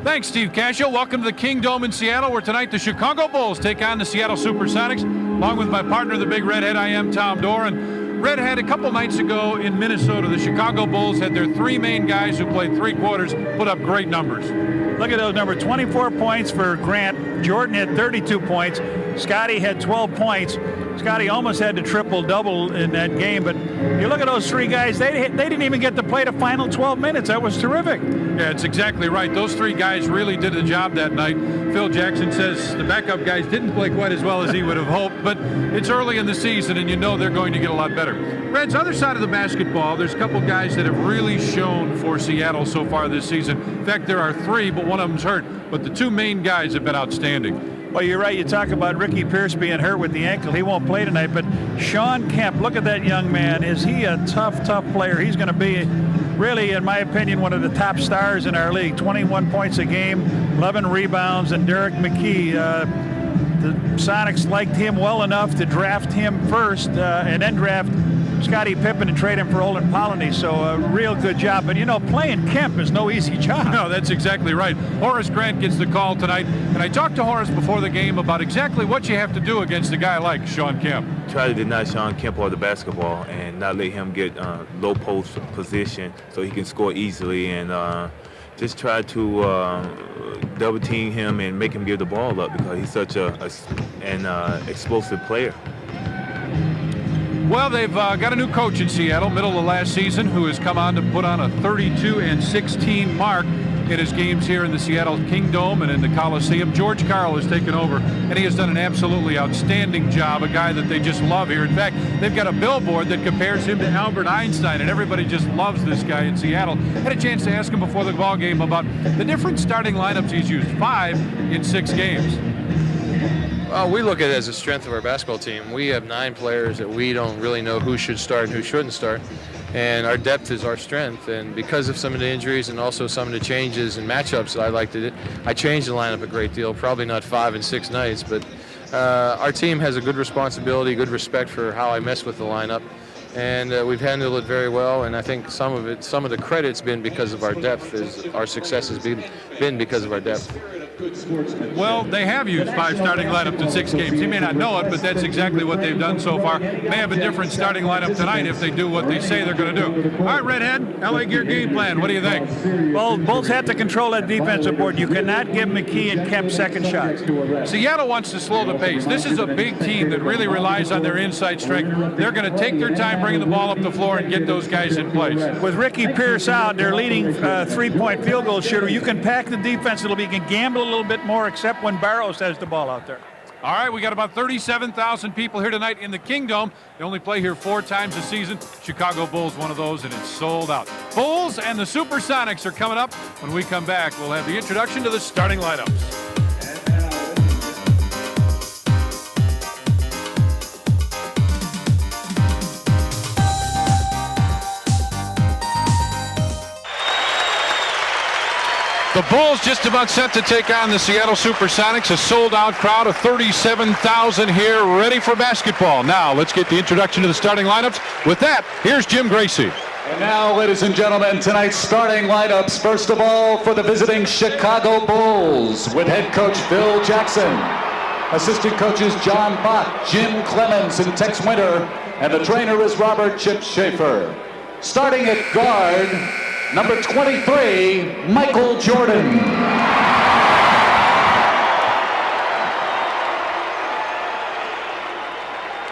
Thanks, Steve Cascio. Welcome to the Kingdome in Seattle, where tonight the Chicago Bulls take on the Seattle SuperSonics. Along with my partner, the Big Redhead, I am Tom Doran. Redhead, a couple nights ago in Minnesota, the Chicago Bulls had their three main guys who played three quarters put up great numbers. Look at those numbers, 24 points for Grant. Jordan had 32 points. Scottie had 12 points. Scottie almost had to triple-double in that game, but you look at those three guys, they didn't even get to play the final 12 minutes. That was terrific. Yeah, it's exactly right. Those three guys really did the job that night. Phil Jackson says the backup guys didn't play quite as well as he would have hoped, but it's early in the season, and you know they're going to get a lot better. Red's other side of the basketball, there's a couple guys that have really shown for Seattle so far this season. In fact, there are three, but one of them's hurt. But the two main guys have been outstanding. Well, you're right. You talk about Ricky Pierce being hurt with the ankle. He won't play tonight. But Shawn Kemp, look at that young man. Is he a tough player? He's going to be, really, in my opinion, one of the top stars in our league. 21 points a game, 11 rebounds, and Derrick McKey. The Sonics liked him well enough to draft him first and then draft Scottie Pippen and trade him for Olin Polanyi. So a real good job. But, you know, playing Kemp is no easy job. No, that's exactly right. Horace Grant gets the call tonight. And I talked to Horace before the game about exactly what you have to do against a guy like Shawn Kemp. Try to deny Shawn Kemp all the basketball and not let him get low post position so he can score easily, and just try to double team him and make him give the ball up because he's such an explosive player. Well, they've got a new coach in Seattle, middle of last season, who has come on to put on a 32-16 mark in his games here in the Seattle Kingdome and in the Coliseum. George Karl has taken over, and he has done an absolutely outstanding job, a guy that they just love here. In fact, they've got a billboard that compares him to Albert Einstein, and everybody just loves this guy in Seattle. Had a chance to ask him before the ball game about the different starting lineups he's used, 5 in 6 games. We look at it as a strength of our basketball team. We have 9 players that we don't really know who should start and who shouldn't start. And our depth is our strength. And because of some of the injuries and also some of the changes and matchups that I like to do, I changed the lineup a great deal, probably not 5 and 6 nights. But our team has a good responsibility, good respect for how I mess with the lineup. And we've handled it very well. And I think some of the credit's been because of our depth. Our success has been because of our depth. Well, they have used 5 starting lineups in 6 games. He may not know it, but that's exactly what they've done so far. May have a different starting lineup tonight if they do what they say they're going to do. All right, Redhead, LA Gear game plan. What do you think? Well, Bulls have to control that defensive board. You cannot give McKey and Kemp second shots. Seattle wants to slow the pace. This is a big team that really relies on their inside strength. They're going to take their time bringing the ball up the floor and get those guys in place. With Ricky Pierce out, their leading three-point field goal shooter, you can pack the defense. You can gamble a little bit more, except when Barrows has the ball out there. All right, we got about 37,000 people here tonight in the Kingdome. They only play here 4 times a season. Chicago Bulls, one of those, and it's sold out. Bulls and the SuperSonics are coming up. When we come back, we'll have the introduction to the starting lineups. The Bulls just about set to take on the Seattle SuperSonics. A sold-out crowd of 37,000 here, ready for basketball. Now, let's get the introduction to the starting lineups. With that, here's Jim Gracie. And now, ladies and gentlemen, tonight's starting lineups. First of all, for the visiting Chicago Bulls, with head coach Phil Jackson, assistant coaches John Bach, Jim Clemens, and Tex Winter, and the trainer is Robert Chip Schaefer. Starting at guard, number 23, Michael Jordan.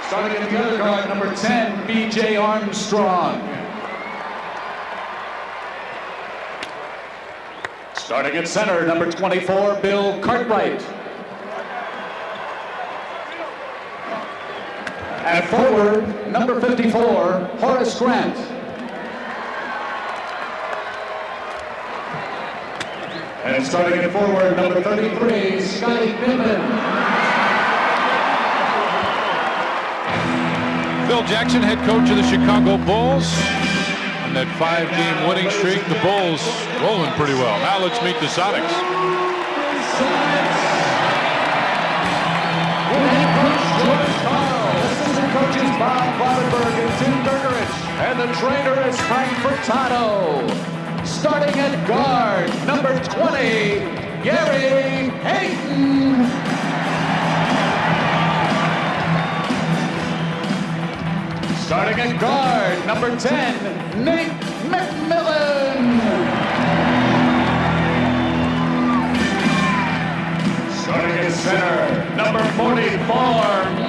Starting at the other guard, number 10, B.J. Armstrong. Starting at center, number 24, Bill Cartwright. At forward, number 54, Horace Grant. And starting at forward, number 33, Scottie Pippen. Phil Jackson, head coach of the Chicago Bulls. On that 5-game winning streak, the Bulls rolling pretty well. Now let's meet the Sonics. With head coach George Karl, assistant coaches Bob Clattenburg and Tim Bergerich, and the trainer is Frank Furtado. starting at guard, number 20, Gary Payton. Starting at guard, number 10, Nate McMillan. Starting at center, number 44,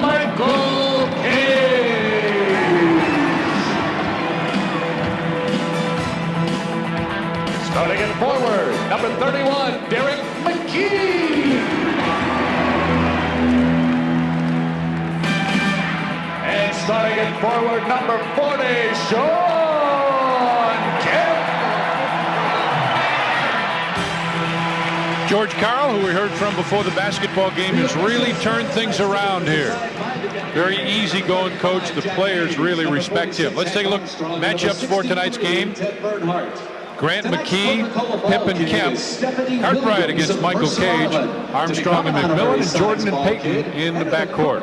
Michael Cage. Starting at forward, number 31, Derrick McKey. And starting at forward, number 40, Shawn Kemp. George Karl, who we heard from before the basketball game, has really turned things around here. Very easygoing coach. The players really respect him. Let's take a look. Matchups for tonight's game. Grant McKey, Pippen Kemp, Cartwright against Michael Cage, Armstrong and McMillan, and Jordan and Payton in the backcourt.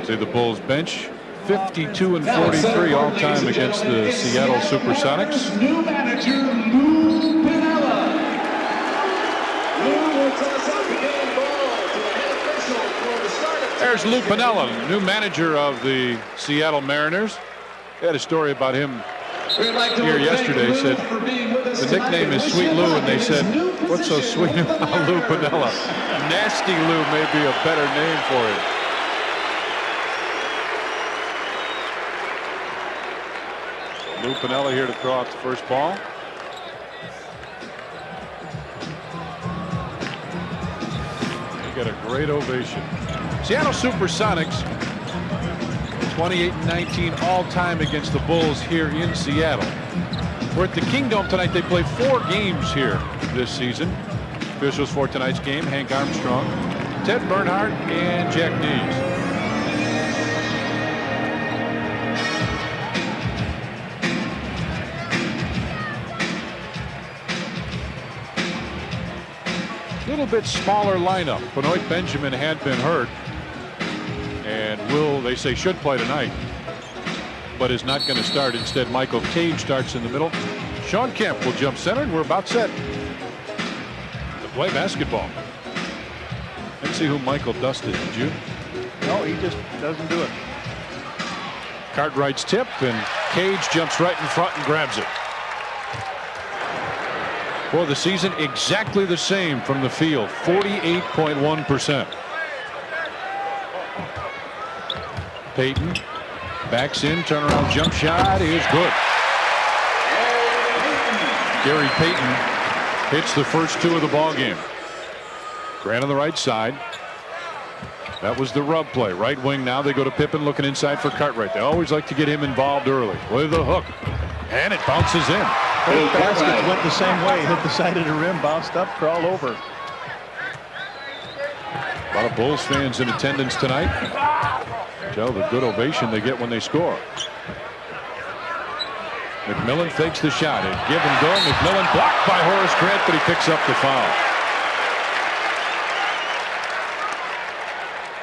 See the Bulls bench, 52 and 43 all time against the Seattle SuperSonics. New manager Lou Piniella. Lou will toss up the game ball to the head official for the start of There's Lou Piniella, new manager of the Seattle Mariners. They had a story about him here yesterday. Said the nickname is Sweet Lou, and they said, "What's so sweet about Lou Piniella?" Nasty Lou may be a better name for him. Lou Piniella here to throw out the first ball. They get a great ovation. Seattle SuperSonics 28-19 all time against the Bulls here in Seattle. We're at the Kingdome tonight. They play 4 games here this season. Officials for tonight's game: Hank Armstrong, Ted Bernhardt, and Jack Nees. Little bit smaller lineup. Benoit Benjamin had been hurt, and they say should play tonight, but is not going to start. Instead, Michael Cage starts in the middle. Shawn Kemp will jump center, and we're about set to play basketball. Let's see who Michael dusted. Did you? No, he just doesn't do it. Cartwright's tip, and Cage jumps right in front and grabs it. For the season, exactly the same from the field, 48.1%. Payton backs in, turnaround jump shot is good. Gary Payton hits the first 2 of the ball game. Grant on the right side. That was the rub play. Right wing now. They go to Pippen, looking inside for Cartwright. They always like to get him involved early with a hook. And it bounces in. Both baskets went the same way. Hit the side of the rim, bounced up, crawled over. A lot of Bulls fans in attendance tonight. Tell the good ovation they get when they score. McMillan fakes the shot. A give and go. McMillan blocked by Horace Grant, but he picks up the foul.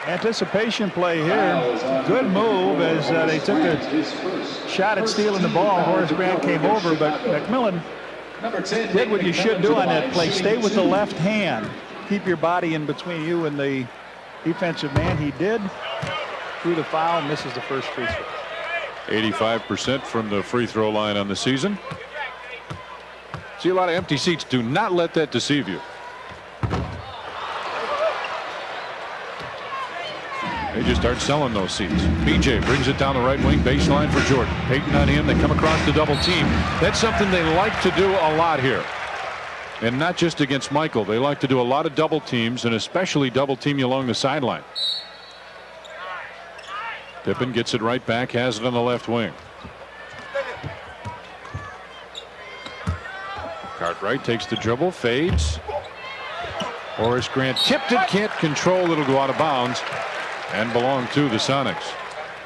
Anticipation play here. Good move as they took a shot at stealing the ball. Horace Grant came over, but McMillan did what you should do on that play. Stay with the left hand. Keep your body in between you and the defensive man. He did. Through the foul, misses the first free throw. 85% from the free throw line on the season. See a lot of empty seats. Do not let that deceive you. They just start selling those seats. BJ brings it down the right wing, baseline for Jordan. Payton on him. They come across the double team. That's something they like to do a lot here. And not just against Michael. They like to do a lot of double teams, and especially double team you along the sideline. Pippen gets it right back, has it on the left wing. Cartwright takes the dribble, fades. Horace Grant tipped it, can't control. It'll go out of bounds and belong to the Sonics.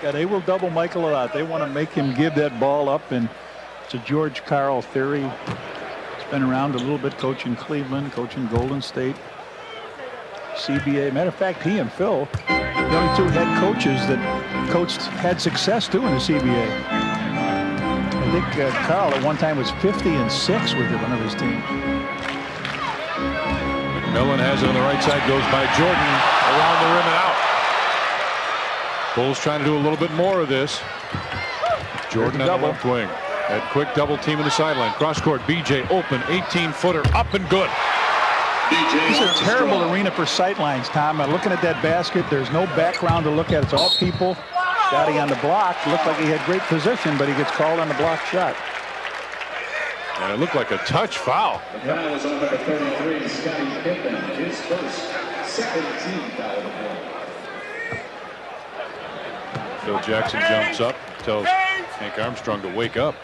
Yeah, they will double Michael a lot. They want to make him give that ball up, and it's a George Karl theory. It's been around a little bit, coaching Cleveland, coaching Golden State, CBA. Matter of fact, he and Phil, the only 2 head coaches that had success doing the CBA. think Carl at one time was 50-6 with one of his teams. McMillan has it on the right side, goes by Jordan around the rim and out. Bulls trying to do a little bit more of this. Jordan on the left wing. That quick double team in the sideline. Cross court, BJ open, 18-footer up and good. This is a terrible arena for sightlines, Tom. Looking at that basket, there's no background to look at. It's all people. Scottie on the block. Looked like he had great position, but he gets called on the block shot. And it looked like a touch foul. The foul was on number 33, Scottie Pippen, his first, second team foul of the ball. Phil Jackson jumps up, tells Hank Armstrong to wake up.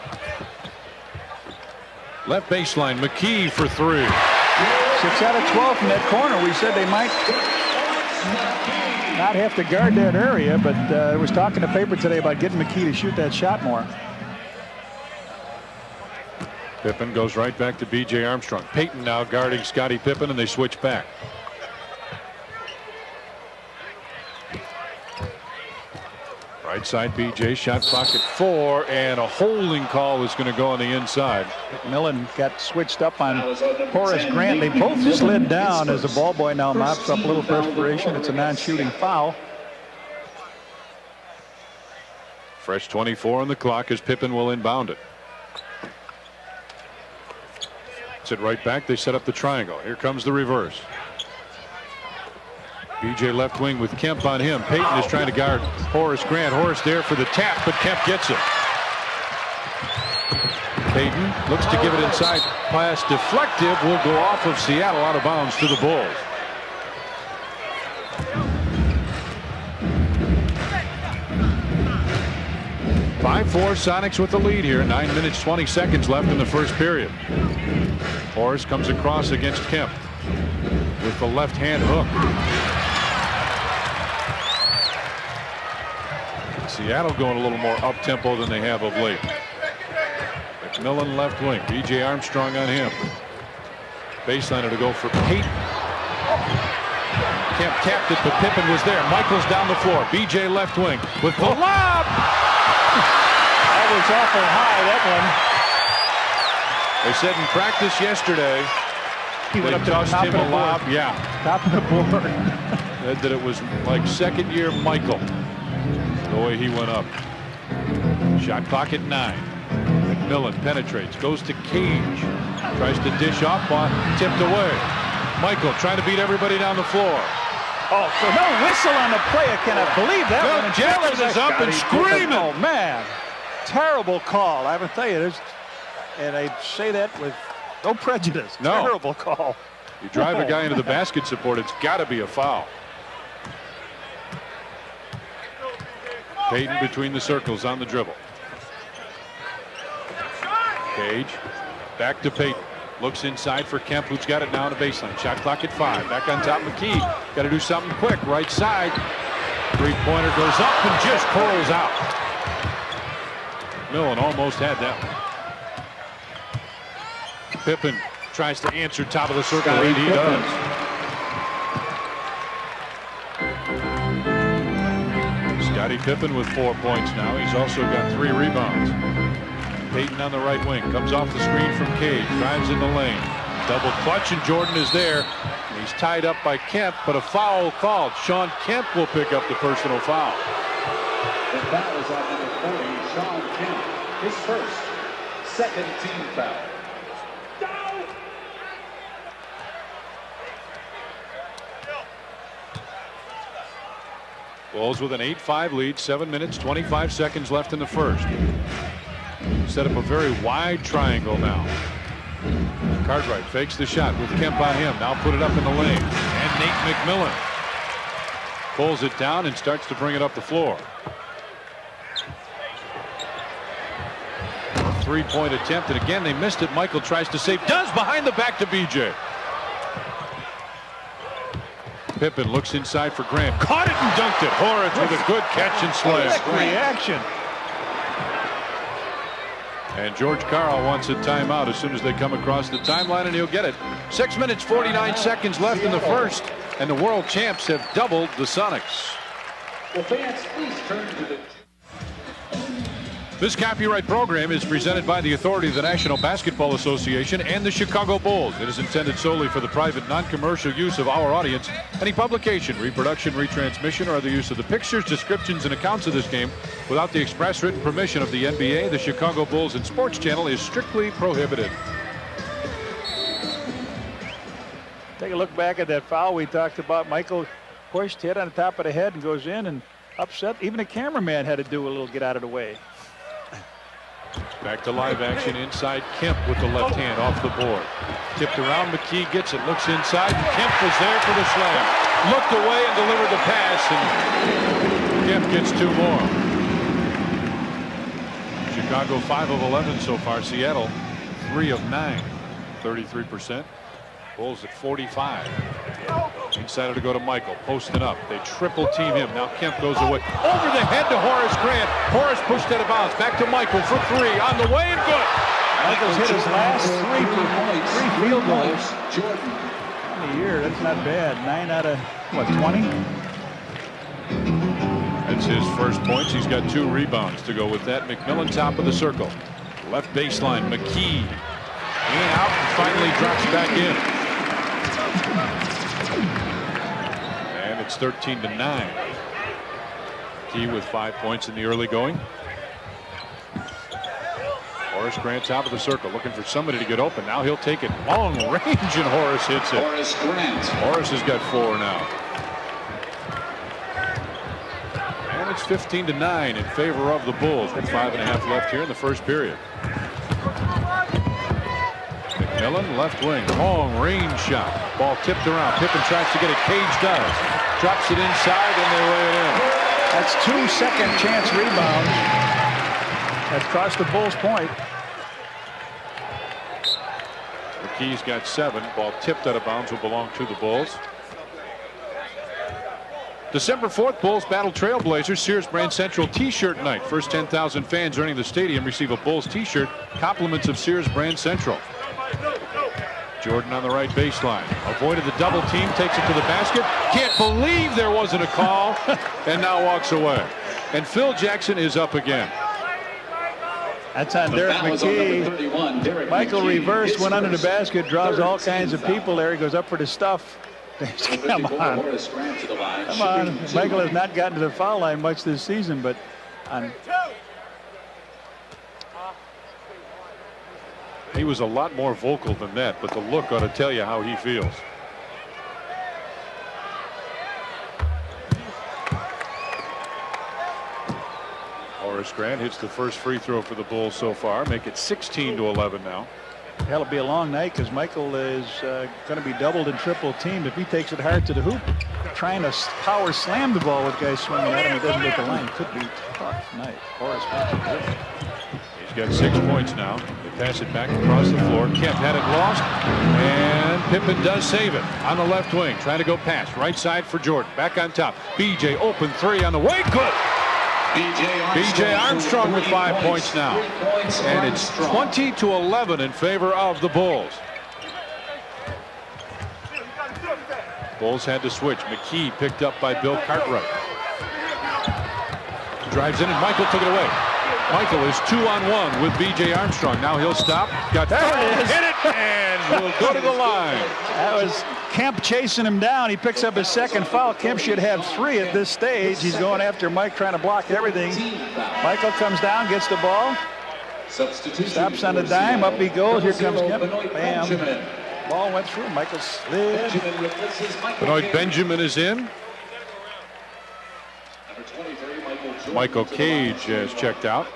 Left baseline, McKey for three. 6 out of 12 from that corner. We said they might not have to guard that area, but I was talking to paper today about getting McKey to shoot that shot more. Pippen goes right back to B.J. Armstrong. Payton now guarding Scottie Pippen, and they switch back. Right side, B.J. shot clock at 4, and a holding call is going to go on the inside. McMillan got switched up on Horace Grant. They both slid down as the ball boy now mops up a little perspiration. It's a non-shooting foul. Fresh 24 on the clock as Pippen will inbound it. It's it right back. They set up the triangle. Here comes the reverse. BJ left wing with Kemp on him. Payton is trying to guard Horace Grant. Horace there for the tap, but Kemp gets it. Payton looks to give it inside. Pass deflective, will go off of Seattle, out of bounds to the Bulls. (5-4) Sonics with the lead here. 9 minutes 20 seconds left in the first period. Horace comes across against Kemp with the left hand hook. Seattle going a little more up-tempo than they have of late. McMillan left wing. B.J. Armstrong on him. Baseliner to go for Payton. Kemp tapped it, but Pippen was there. Michaels down the floor. B.J. left wing with the lob. That was awful high, that They said in practice yesterday, one. He went up to the tossed top him of a the lob. board. Yeah. Top of the board. Said that it was like second-year Michael, the way he went up. Shot clock at 9. McMillan penetrates, goes to Cage, tries to dish off, tipped away. Michael trying to beat everybody down the floor. Oh, so no whistle on the play. I cannot believe that Phil one. Jackson is up and screaming. Oh, man. Terrible call. I would tell you this, and I say that with no prejudice. No. Terrible call. You drive a guy into the basket support, it's got to be a foul. Payton between the circles on the dribble. Cage back to Payton. Looks inside for Kemp, who's got it now on the baseline. Shot clock at 5. Back on top, McKey. Got to do something quick. Right side. Three-pointer goes up and just curls out. McMillan almost had that one. Pippen tries to answer top of the circle, and he does. Scottie Pippen with 4 points now. He's also got 3 rebounds. Payton on the right wing, comes off the screen from Cage, drives in the lane. Double clutch, and Jordan is there. He's tied up by Kemp, but a foul called. Shawn Kemp will pick up the personal foul. The foul is on number 40, Shawn Kemp, his first, second team foul. Bulls with an 8-5 lead, 7 minutes, 25 seconds left in the first. Set up a very wide triangle now. Cartwright fakes the shot with Kemp on him. Now put it up in the lane. And Nate McMillan pulls it down and starts to bring it up the floor. A 3-point attempt, and again they missed it. Michael tries to save, does behind the back to BJ. Pippen looks inside for Graham. Caught it and dunked it. Horace with a good catch and slam. Reaction. And George Karl wants a timeout as soon as they come across the timeline, and he'll get it. 6 minutes, 49 seconds left in the first, and the world champs have doubled the Sonics. Well, fans, please turn to the... This copyright program is presented by the authority of the National Basketball Association and the Chicago Bulls. It is intended solely for the private, non-commercial use of our audience. Any publication, reproduction, retransmission, or other use of the pictures, descriptions, and accounts of this game without the express written permission of the NBA, the Chicago Bulls, and Sports Channel is strictly prohibited. Take a look back at that foul we talked about. Michael pushed, hit on the top of the head, and goes in and upset. Even the cameraman had to do a little get out of the way. Back to live action inside. Kemp with the left hand off the board. Tipped around. McKey gets it. Looks inside. And Kemp was there for the slam. Looked away and delivered the pass. And Kemp gets 2 more. Chicago 5 of 11 so far. Seattle 3 of 9. 33%. Bulls at 45. Inside to go to Michael. Posting up. They triple team him. Now Kemp goes away. Over the head to Horace Grant. Horace pushed out of bounds. Back to Michael for 3. On the way and good. Michael's hit his last 3 field goals in the year. That's not bad. 9 out of, what, 20? That's his first points. He's got 2 rebounds to go with that. McMillan top of the circle. Left baseline. McKey. In and out and finally drops back in. And it's 13-9. Key with 5 points in the early going. Horace Grant top of the circle looking for somebody to get open. Now he'll take it long range and Horace hits it. Horace Grant. Horace has got 4 now. And it's 15-9 in favor of the Bulls with 5.5 left here in the first period. McMillan left wing, long range shot. Ball tipped around. Pippen tries to get it. Cage does. Drops it inside and they lay it in. That's 2 second chance rebounds. That's cost the Bulls point. McKey's got 7. Ball tipped out of bounds will belong to the Bulls. December 4th, Bulls battle Trailblazers. Sears Brand Central T-shirt night. First 10,000 fans earning the stadium receive a Bulls T-shirt. Compliments of Sears Brand Central. Jordan on the right baseline. Avoided the double team. Takes it to the basket. Can't believe there wasn't a call. And now walks away. And Phil Jackson is up again. That's on Derrick McKey. Michael reversed, went under the basket, draws all kinds of people there. He goes up for the stuff. Come on. Come on. Michael has not gotten to the foul line much this season, but on. He was a lot more vocal than that, but the look ought to tell you how he feels. Horace Grant hits the first free throw for the Bulls so far. Make it 16-11 now. That'll be a long night because Michael is going to be doubled and triple teamed if he takes it hard to the hoop. Trying to power slam the ball with guys swinging at him. He doesn't get the line. Could be a tough night. Horace Grant. He's got 6 points now. They pass it back across the floor. Kemp had it lost. And Pippen does save it on the left wing. Trying to go past. Right side for Jordan. Back on top. BJ open 3 on the way. Good. B.J. Armstrong with 5 points now. And it's 20-11 in favor of the Bulls. Bulls had to switch. McKey picked up by Bill Cartwright. Drives in and Michael took it away. Michael is 2-on-1 with B.J. Armstrong. Now he'll stop. Got there it is. Hit it and will go to the line. That was Kemp chasing him down. He picks up his second foul. Kemp should have 3 at this stage. He's going after Mike, trying to block everything. Michael comes down, gets the ball. Stops on the dime. Up he goes. Here comes Kemp. Bam. Ball went through. Michael slid. Benoit Benjamin is in. Michael Cage has checked out.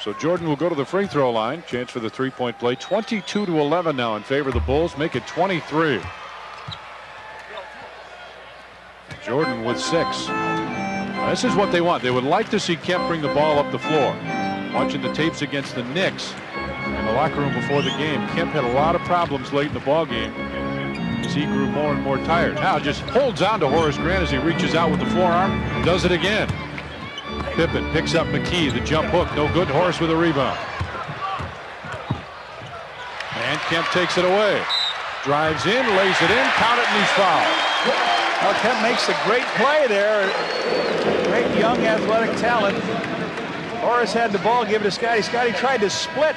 So Jordan will go to the free throw line. Chance for the 3-point play. 22-11 now in favor of the Bulls. Make it 23. Jordan with 6. Now, this is what they want. They would like to see Kemp bring the ball up the floor. Watching the tapes against the Knicks in the locker room before the game, Kemp had a lot of problems late in the ball game as he grew more and more tired. Now just holds on to Horace Grant as he reaches out with the forearm. Does it again. Pippen picks up McKey, the jump hook, no good. Horace with a rebound. And Kemp takes it away. Drives in, lays it in, count it, and he's fouled. Well, Kemp makes a great play there. Great young athletic talent. Horace had the ball, give it to Scottie. Scottie tried to split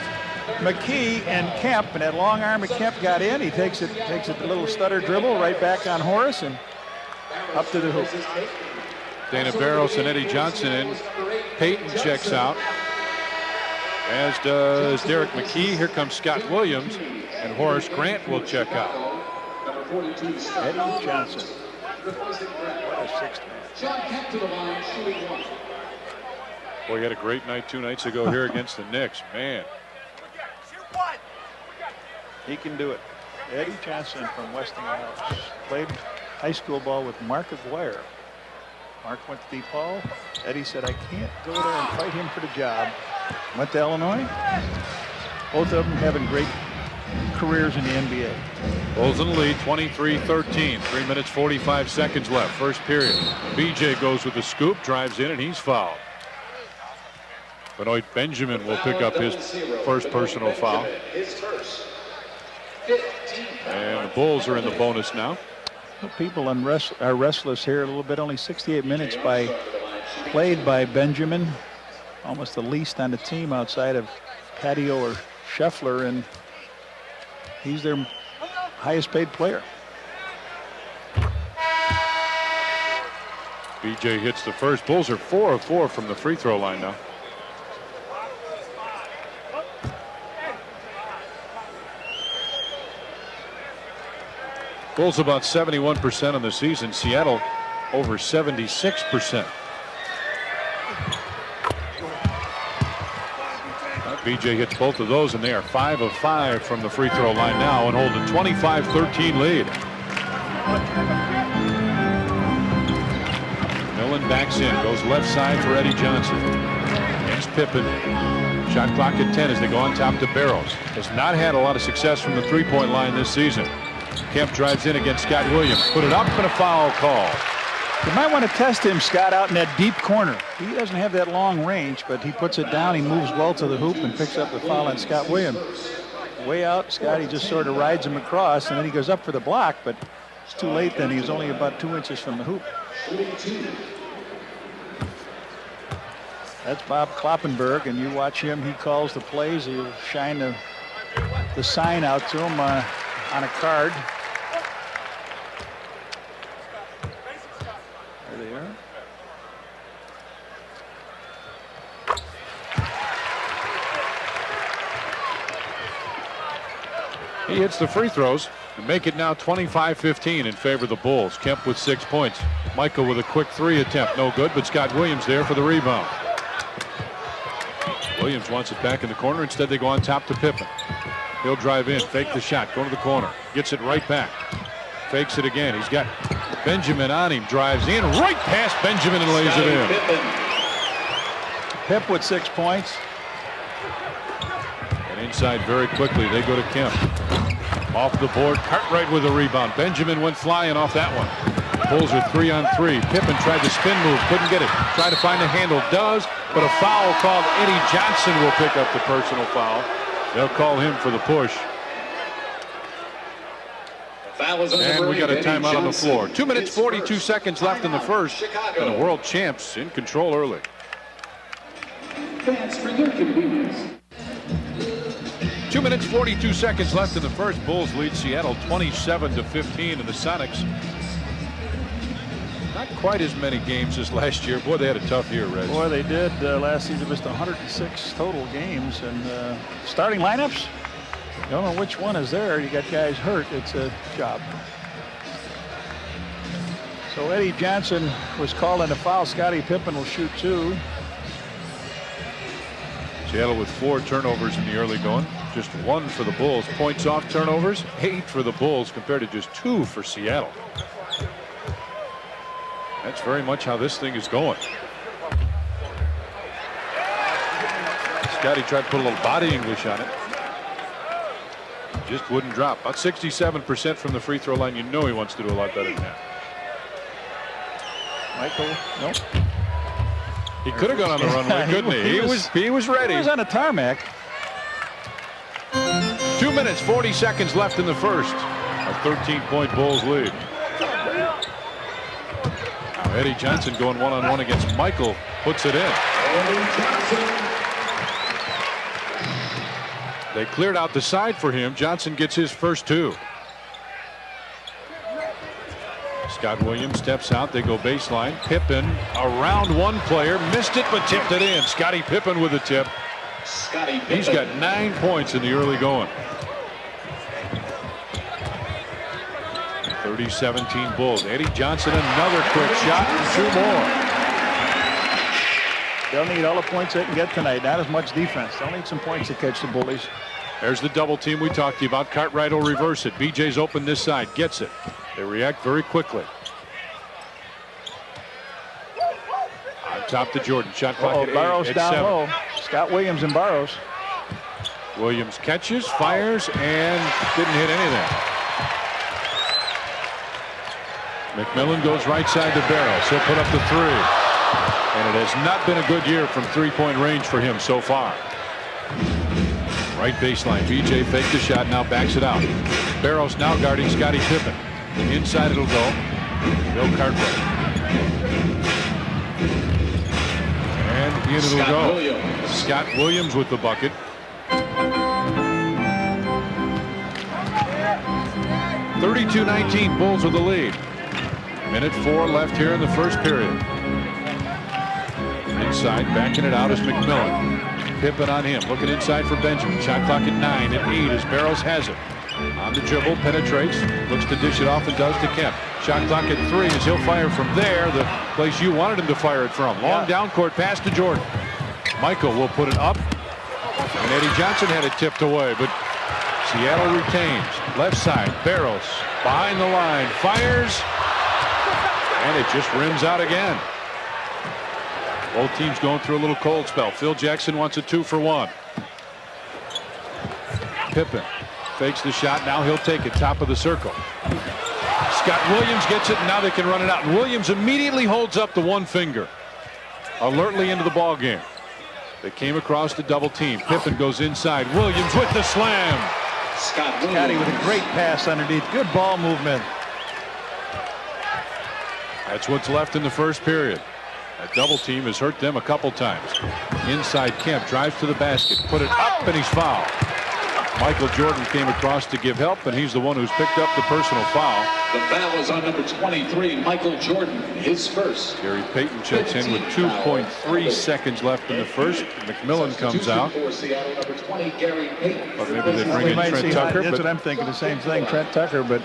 McKey and Kemp, and that long arm of Kemp got in. He takes it a little stutter dribble right back on Horace and up to the hoop. Dana Barros and Eddie Johnson in. Payton checks out, as does Derrick McKey. Here comes Scott Williams, and Horace Grant will check out. Eddie Johnson. What a sixth man. Boy, he had a great night 2 nights ago here against the Knicks. Man. He can do it. Eddie Johnson from Westinghouse played high school ball with Mark Aguirre. Mark went to DePaul. Eddie said, I can't go there and fight him for the job. Went to Illinois. Both of them having great careers in the NBA. Bulls in the lead, 23-13. 3 minutes, 45 seconds left. First period. BJ goes with the scoop, drives in, and he's fouled. Benoit Benjamin will pick up his first personal foul. And the Bulls are in the bonus now. People are restless here a little bit. Only 68 minutes played by Benjamin. Almost the least on the team outside of Patio or Scheffler, and he's their highest paid player. BJ hits the first. Bulls are 4 of 4 from the free throw line now. Bulls about 71% on the season. Seattle over 76%. BJ hits both of those, and they are 5 of 5 from the free throw line now and hold a 25-13 lead. McMillan backs in, goes left side for Eddie Johnson. Against Pippen. Shot clock at 10 as they go on top to Barros. Has not had a lot of success from the three-point line this season. Kemp drives in against Scott Williams. Put it up and a foul call. You might want to test him, Scott, out in that deep corner. He doesn't have that long range, but he puts it down. He moves well to the hoop and picks up the foul on Scott Williams. Way out, Scottie just sort of rides him across, and then he goes up for the block, but it's too late then. He was only about 2 inches from the hoop. That's Bob Kloppenberg, and you watch him. He calls the plays. He'll shine the sign out to him on a card. There they are. He hits the free throws and make it now 25-15 in favor of the Bulls. Kemp with 6 points. Michael with a quick three attempt. No good, but Scott Williams there for the rebound. Williams wants it back in the corner. Instead, they go on top to Pippen. He'll drive in, fake the shot, go to the corner. Gets it right back. Fakes it again. He's got Benjamin on him. Drives in, right past Benjamin and lays it in. Pip with 6 points. And inside very quickly, they go to Kemp. Off the board, Cartwright with a rebound. Benjamin went flying off that one. Bulls are 3-on-3. Pippen tried to spin move, couldn't get it. Tried to find a handle, does, but a foul called. Eddie Johnson will pick up the personal foul. They'll call him for the push. And we got a timeout on the floor. 2 minutes, 42 seconds left in the first. And the world champs in control early. Fans, for your convenience. 2 minutes, 42 seconds left in the first. Bulls lead Seattle 27-15, and the Sonics not quite as many games as last year. Boy, they had a tough year, Reg. Boy, they did. Last season missed 106 total games, and starting lineups, don't know which one is there. You got guys hurt. It's a job. So Eddie Johnson was called in a foul. Scottie Pippen will shoot 2. Seattle with 4 turnovers in the early going. Just 1 for the Bulls. Points off turnovers, 8 for the Bulls compared to just 2 for Seattle. That's very much how this thing is going. Scottie tried to put a little body English on it. Just wouldn't drop. About 67% from the free throw line. You know he wants to do a lot better than that. Michael, nope. He could have gone on the runway, couldn't he? He was ready. He was on a tarmac. 2 minutes, 40 seconds left in the first. A 13-point Bulls lead. Eddie Johnson going one-on-one against Michael, puts it in. They cleared out the side for him. Johnson gets his first two. Scott Williams steps out. They go baseline. Pippen around one player, missed it but tipped it in. Scottie Pippen with a tip. He's got 9 points in the early going. 30-17 Bulls. Eddie Johnson another quick shot and two more. They'll need all the points they can get tonight. Not as much defense. They'll need some points to catch the bullies. There's the double team we talked to you about. Cartwright will reverse it. BJ's open this side. Gets it. They react very quickly. On top to Jordan. Shot clock at 8. Barrows It's down 7. low. Scott Williams and Barrows. Williams catches, fires, and didn't hit anything. McMillan goes right side to Barrows. He'll put up the three. And it has not been a good year from three-point range for him so far. Right baseline. BJ faked the shot, now backs it out. Barrows now guarding Scottie Pippen. Inside it'll go. Bill Cartwright. And in it'll go. Scott Williams with the bucket. 32-19 Bulls with the lead. Minute 4 left here in the first period. Inside, backing it out is McMillan. Pippen on him, looking inside for Benjamin. Shot clock at 9, at 8 as Barrows has it. On the dribble, penetrates, looks to dish it off and does to Kemp. Shot clock at 3 as he'll fire from there, the place you wanted him to fire it from. Long down court pass to Jordan. Michael will put it up. And Eddie Johnson had it tipped away, but Seattle retains. Left side, Barrows behind the line, fires. And it just rims out again. Both teams going through a little cold spell. Phil Jackson wants a 2-for-1. Pippen fakes the shot. Now he'll take it. Top of the circle. Scott Williams gets it, and now they can run it out. And Williams immediately holds up the one finger. Alertly into the ball game. They came across the double team. Pippen goes inside. Williams with the slam. Scottie with a great pass underneath. Good ball movement. That's what's left in the first period. That double team has hurt them a couple times. Inside Kemp drives to the basket, put it up, and he's fouled. Michael Jordan came across to give help, and he's the one who's picked up the personal foul. The foul is on number 23, Michael Jordan, his first. Gary Payton checks in with 2.3 seconds left in the first. McMillan comes out. But maybe they bring in Trent Tucker. That's what I'm thinking, the same thing, Trent Tucker, but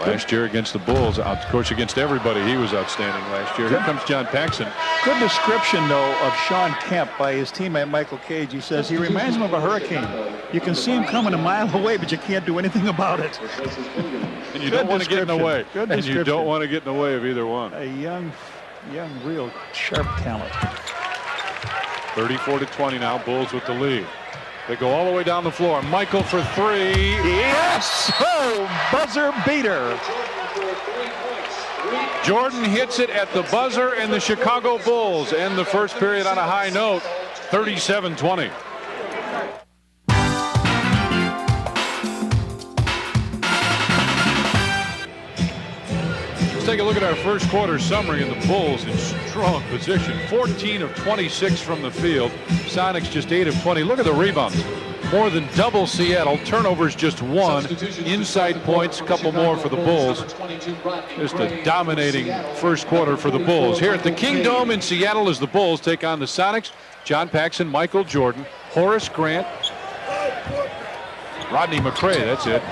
last year against the Bulls, of course against everybody, he was outstanding last year. Here comes John Paxson. good description, though, of Shawn Kemp by his teammate Michael Cage. He says he reminds him of a hurricane. You can see him coming a mile away, but you can't do anything about it. And you don't want to get in the way. Good and you don't want to get in the way of either one. A young, real sharp talent. 34-20 now, Bulls with the lead. They go all the way down the floor. Michael for three. Yes! Oh, buzzer beater. Jordan hits it at the buzzer, and the Chicago Bulls end the first period on a high note, 37-20. Let's take a look at our first quarter summary, and the Bulls in strong position. 14 of 26 from the field. Sonics just 8 of 20. Look at the rebounds. More than double Seattle. Turnovers just 1. Inside points, a couple more for the Bulls. Just a dominating first quarter for the Bulls. Here at the Kingdome in Seattle as the Bulls take on the Sonics. John Paxson, Michael Jordan, Horace Grant, Rodney McRae, that's it.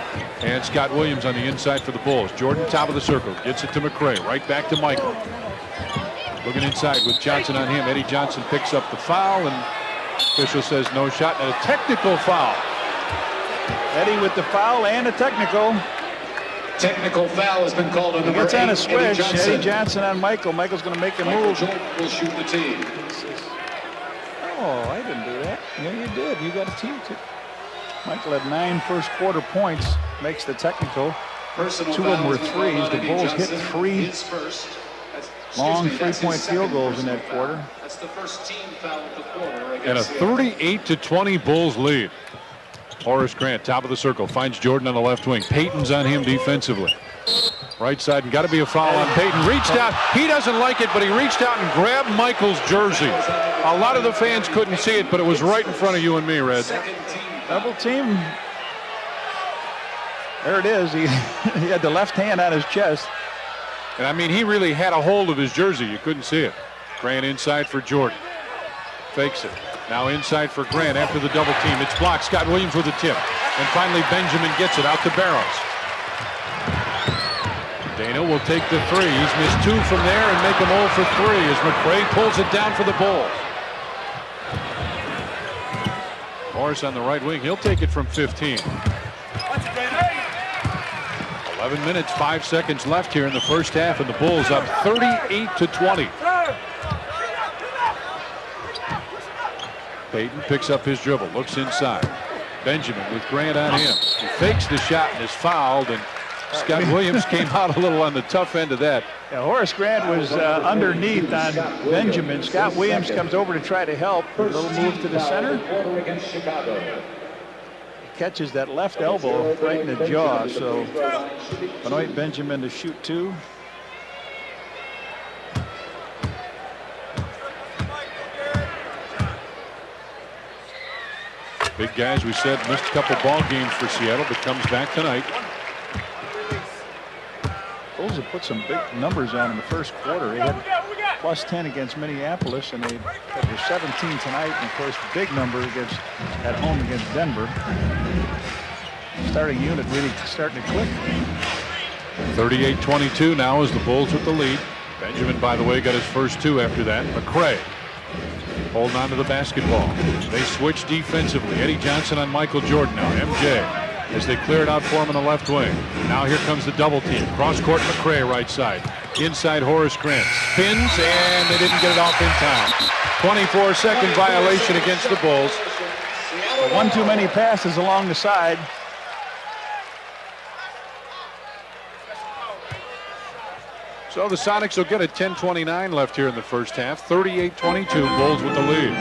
And Scott Williams on the inside for the Bulls. Jordan top of the circle. Gets it to McRae. Right back to Michael. Looking inside with Johnson on him. Eddie Johnson picks up the foul, and official says no shot and a technical foul. Eddie with the foul and a technical. Technical foul has been called on number 8. Gets on a switch. Eddie Johnson on Michael. Michael's going to make a move. Jordan will shoot the team. Oh, I didn't do that. Yeah, you did. You got a team too. Michael had 9 first quarter points. Makes the technical. Personal 2 of them were foul threes. The Eddie Bulls Johnson, hit 3 his first. long That's 3-point his field second goals in that personal quarter. foul. That's the first team foul of the quarter. And a 38-20 Bulls lead. Horace Grant, top of the circle, finds Jordan on the left wing. Payton's on him defensively. Right side, and got to be a foul on Payton. Reached out. He doesn't like it, but he reached out and grabbed Michael's jersey. A lot of the fans couldn't see it, but it was right in front of you and me, Red. Double team. There it is. He had the left hand on his chest. And I mean, he really had a hold of his jersey. You couldn't see it. Grant inside for Jordan. Fakes it. Now inside for Grant after the double team. It's blocked. Scott Williams with a tip. And finally Benjamin gets it out to Barrows. Dana will take the three. He's missed 2 from there and make him 0 for 3 as McRae pulls it down for the Bulls. Morris on the right wing. He'll take it from 15. 11 minutes, 5 seconds left here in the first half, and the Bulls up 38-20. Payton picks up his dribble, looks inside. Benjamin with Grant on him. He fakes the shot and is fouled, and Scott Williams came out a little on the tough end of that. Yeah, Horace Grant was underneath on Benjamin. Scott Williams comes over to try to help. A little move to the center. Catches that left elbow right in the jaw. So Benoit Benjamin to shoot 2. Big guy, as we said, missed a couple ball games for Seattle, but comes back tonight. Bulls have put some big numbers on in the first quarter. They had plus 10 against Minneapolis, and they had their 17 tonight, and of course big number at home against Denver. Starting unit really starting to click. 38-22 now as the Bulls with the lead. Benjamin, by the way, got his first 2 after that. McRae holding on to the basketball. They switch defensively. Eddie Johnson on Michael Jordan now. MJ as they clear it out for him on the left wing. Now here comes the double team. Cross court McRae right side. Inside Horace Grant. Spins and they didn't get it off in time. 24-second violation against the Bulls. One too many passes along the side. So the Sonics will get it. 10:29 left here in the first half. 38-22, Bulls with the lead.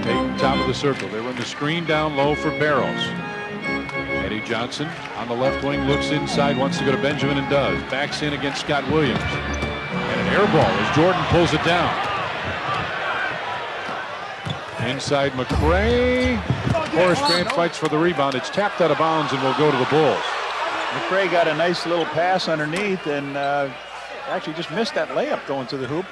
Payton top of the circle. They run the screen down low for Barrows. Eddie Johnson on the left wing looks inside, wants to go to Benjamin and does. Backs in against Scott Williams. And an air ball as Jordan pulls it down. Inside McRae. Horace Grant fights for the rebound. It's tapped out of bounds and will go to the Bulls. McRae got a nice little pass underneath and actually just missed that layup going to the hoop.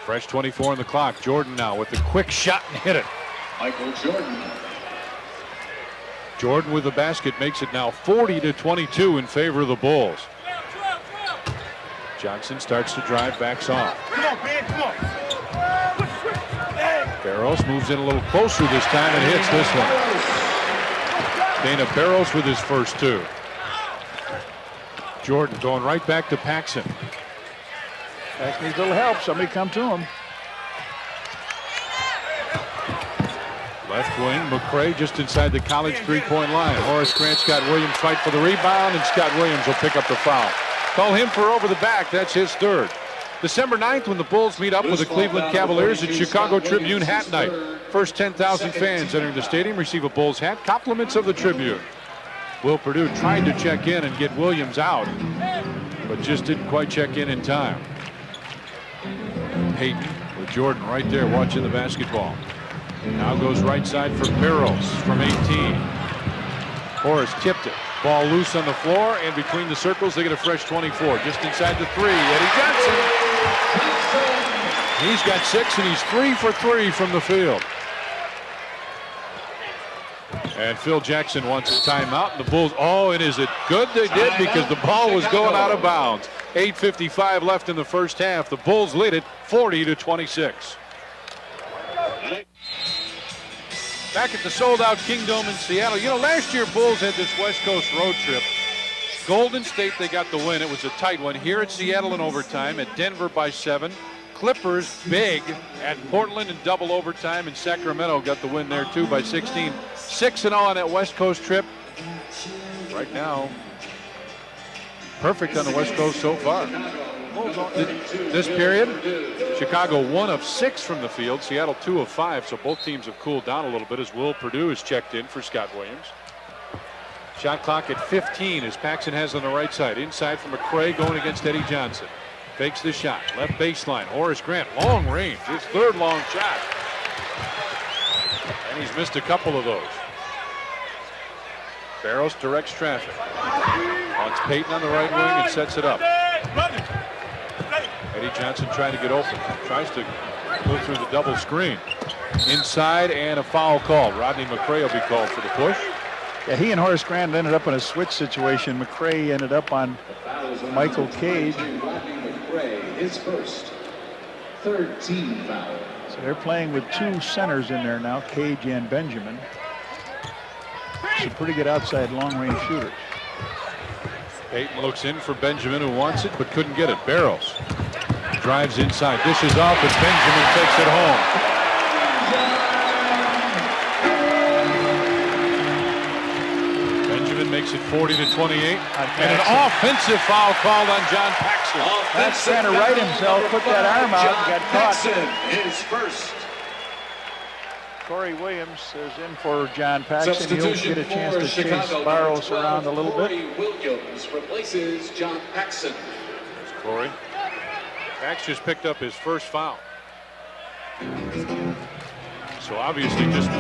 Fresh 24 on the clock. Jordan now with the quick shot and hit it. Michael Jordan. Jordan with the basket makes it now 40-22 in favor of the Bulls. Johnson starts to drive, backs off. Come on, man, come on. Barrows moves in a little closer this time and hits this one. Dana Barrows with his first 2. Jordan going right back to Paxson. Paxson needs a little help. Somebody come to him. Left wing, McRae just inside the college three-point line. Horace Grant, Scott Williams fight for the rebound, and Scott Williams will pick up the foul. Call him for over the back. That's his 3rd. December 9th when the Bulls meet up with the Cleveland Cavaliers at Chicago Tribune Hat Night. First 10,000 fans entering the stadium receive a Bulls hat. Compliments of the Tribune. Will Perdue tried to check in and get Williams out, but just didn't quite check in time. Payton with Jordan right there watching the basketball. Now goes right side for Barrows from 18. Horace tipped it. Ball loose on the floor, and between the circles they get a fresh 24. Just inside the 3, Eddie Johnson. He's got 6 and he's 3 for 3 from the field. And Phil Jackson wants a timeout, and the Bulls, and is it good they did, because the ball was going out of bounds. 8:55 left in the first half. The Bulls lead it 40-26. Back at the sold-out Kingdome in Seattle. You know, last year Bulls had this West Coast road trip. Golden State, they got the win. It was a tight one. Here at Seattle in overtime, at Denver by 7. Clippers big at Portland in double overtime, and Sacramento got the win there too by 16. 6-0 on that West Coast trip. Right now, perfect on the West Coast so far. This period, Chicago 1 of 6 from the field, Seattle 2 of 5, so both teams have cooled down a little bit as Will Perdue is checked in for Scott Williams. Shot clock at 15 as Paxson has on the right side. Inside for McRae going against Eddie Johnson. Fakes the shot. Left baseline. Horace Grant, long range. His third long shot. And he's missed a couple of those. Barros directs traffic. Wants Payton on the right wing and sets it up. Eddie Johnson trying to get open. Tries to go through the double screen. Inside and a foul call. Rodney McRae will be called for the push. Yeah, he and Horace Grant ended up in a switch situation. McRae ended up on Michael Cage. His first, 13 foul. So they're playing with 2 centers in there now, Cage and Benjamin. Some pretty good outside long-range shooters. Payton looks in for Benjamin, who wants it but couldn't get it. Barros drives inside, dishes off, and Benjamin takes it home. Benjamin makes it 40-28, and an offensive foul called on John Paxson. That's trying to right himself, put that arm out, and got caught. His first. Corey Williams is in for John Paxson. He'll get a chance to chase Barros around a little bit. Corey Williams replaces John Paxson. There's Corey. Pax just picked up his first foul. So obviously just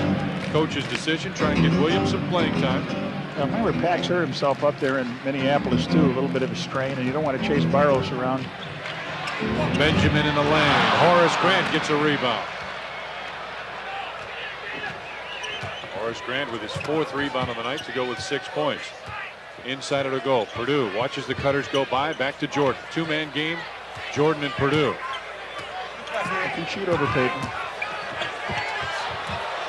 coach's decision, trying to get Williams some playing time. I remember Pax hurt himself up there in Minneapolis too, a little bit of a strain, and you don't want to chase Barros around. Benjamin in the lane. Horace Grant gets a rebound. Horace Grant with his 4th rebound of the night to go with 6 points. Inside it'll go. Perdue watches the Cutters go by. Back to Jordan. 2-man game. Jordan and Perdue. You can shoot over Payton.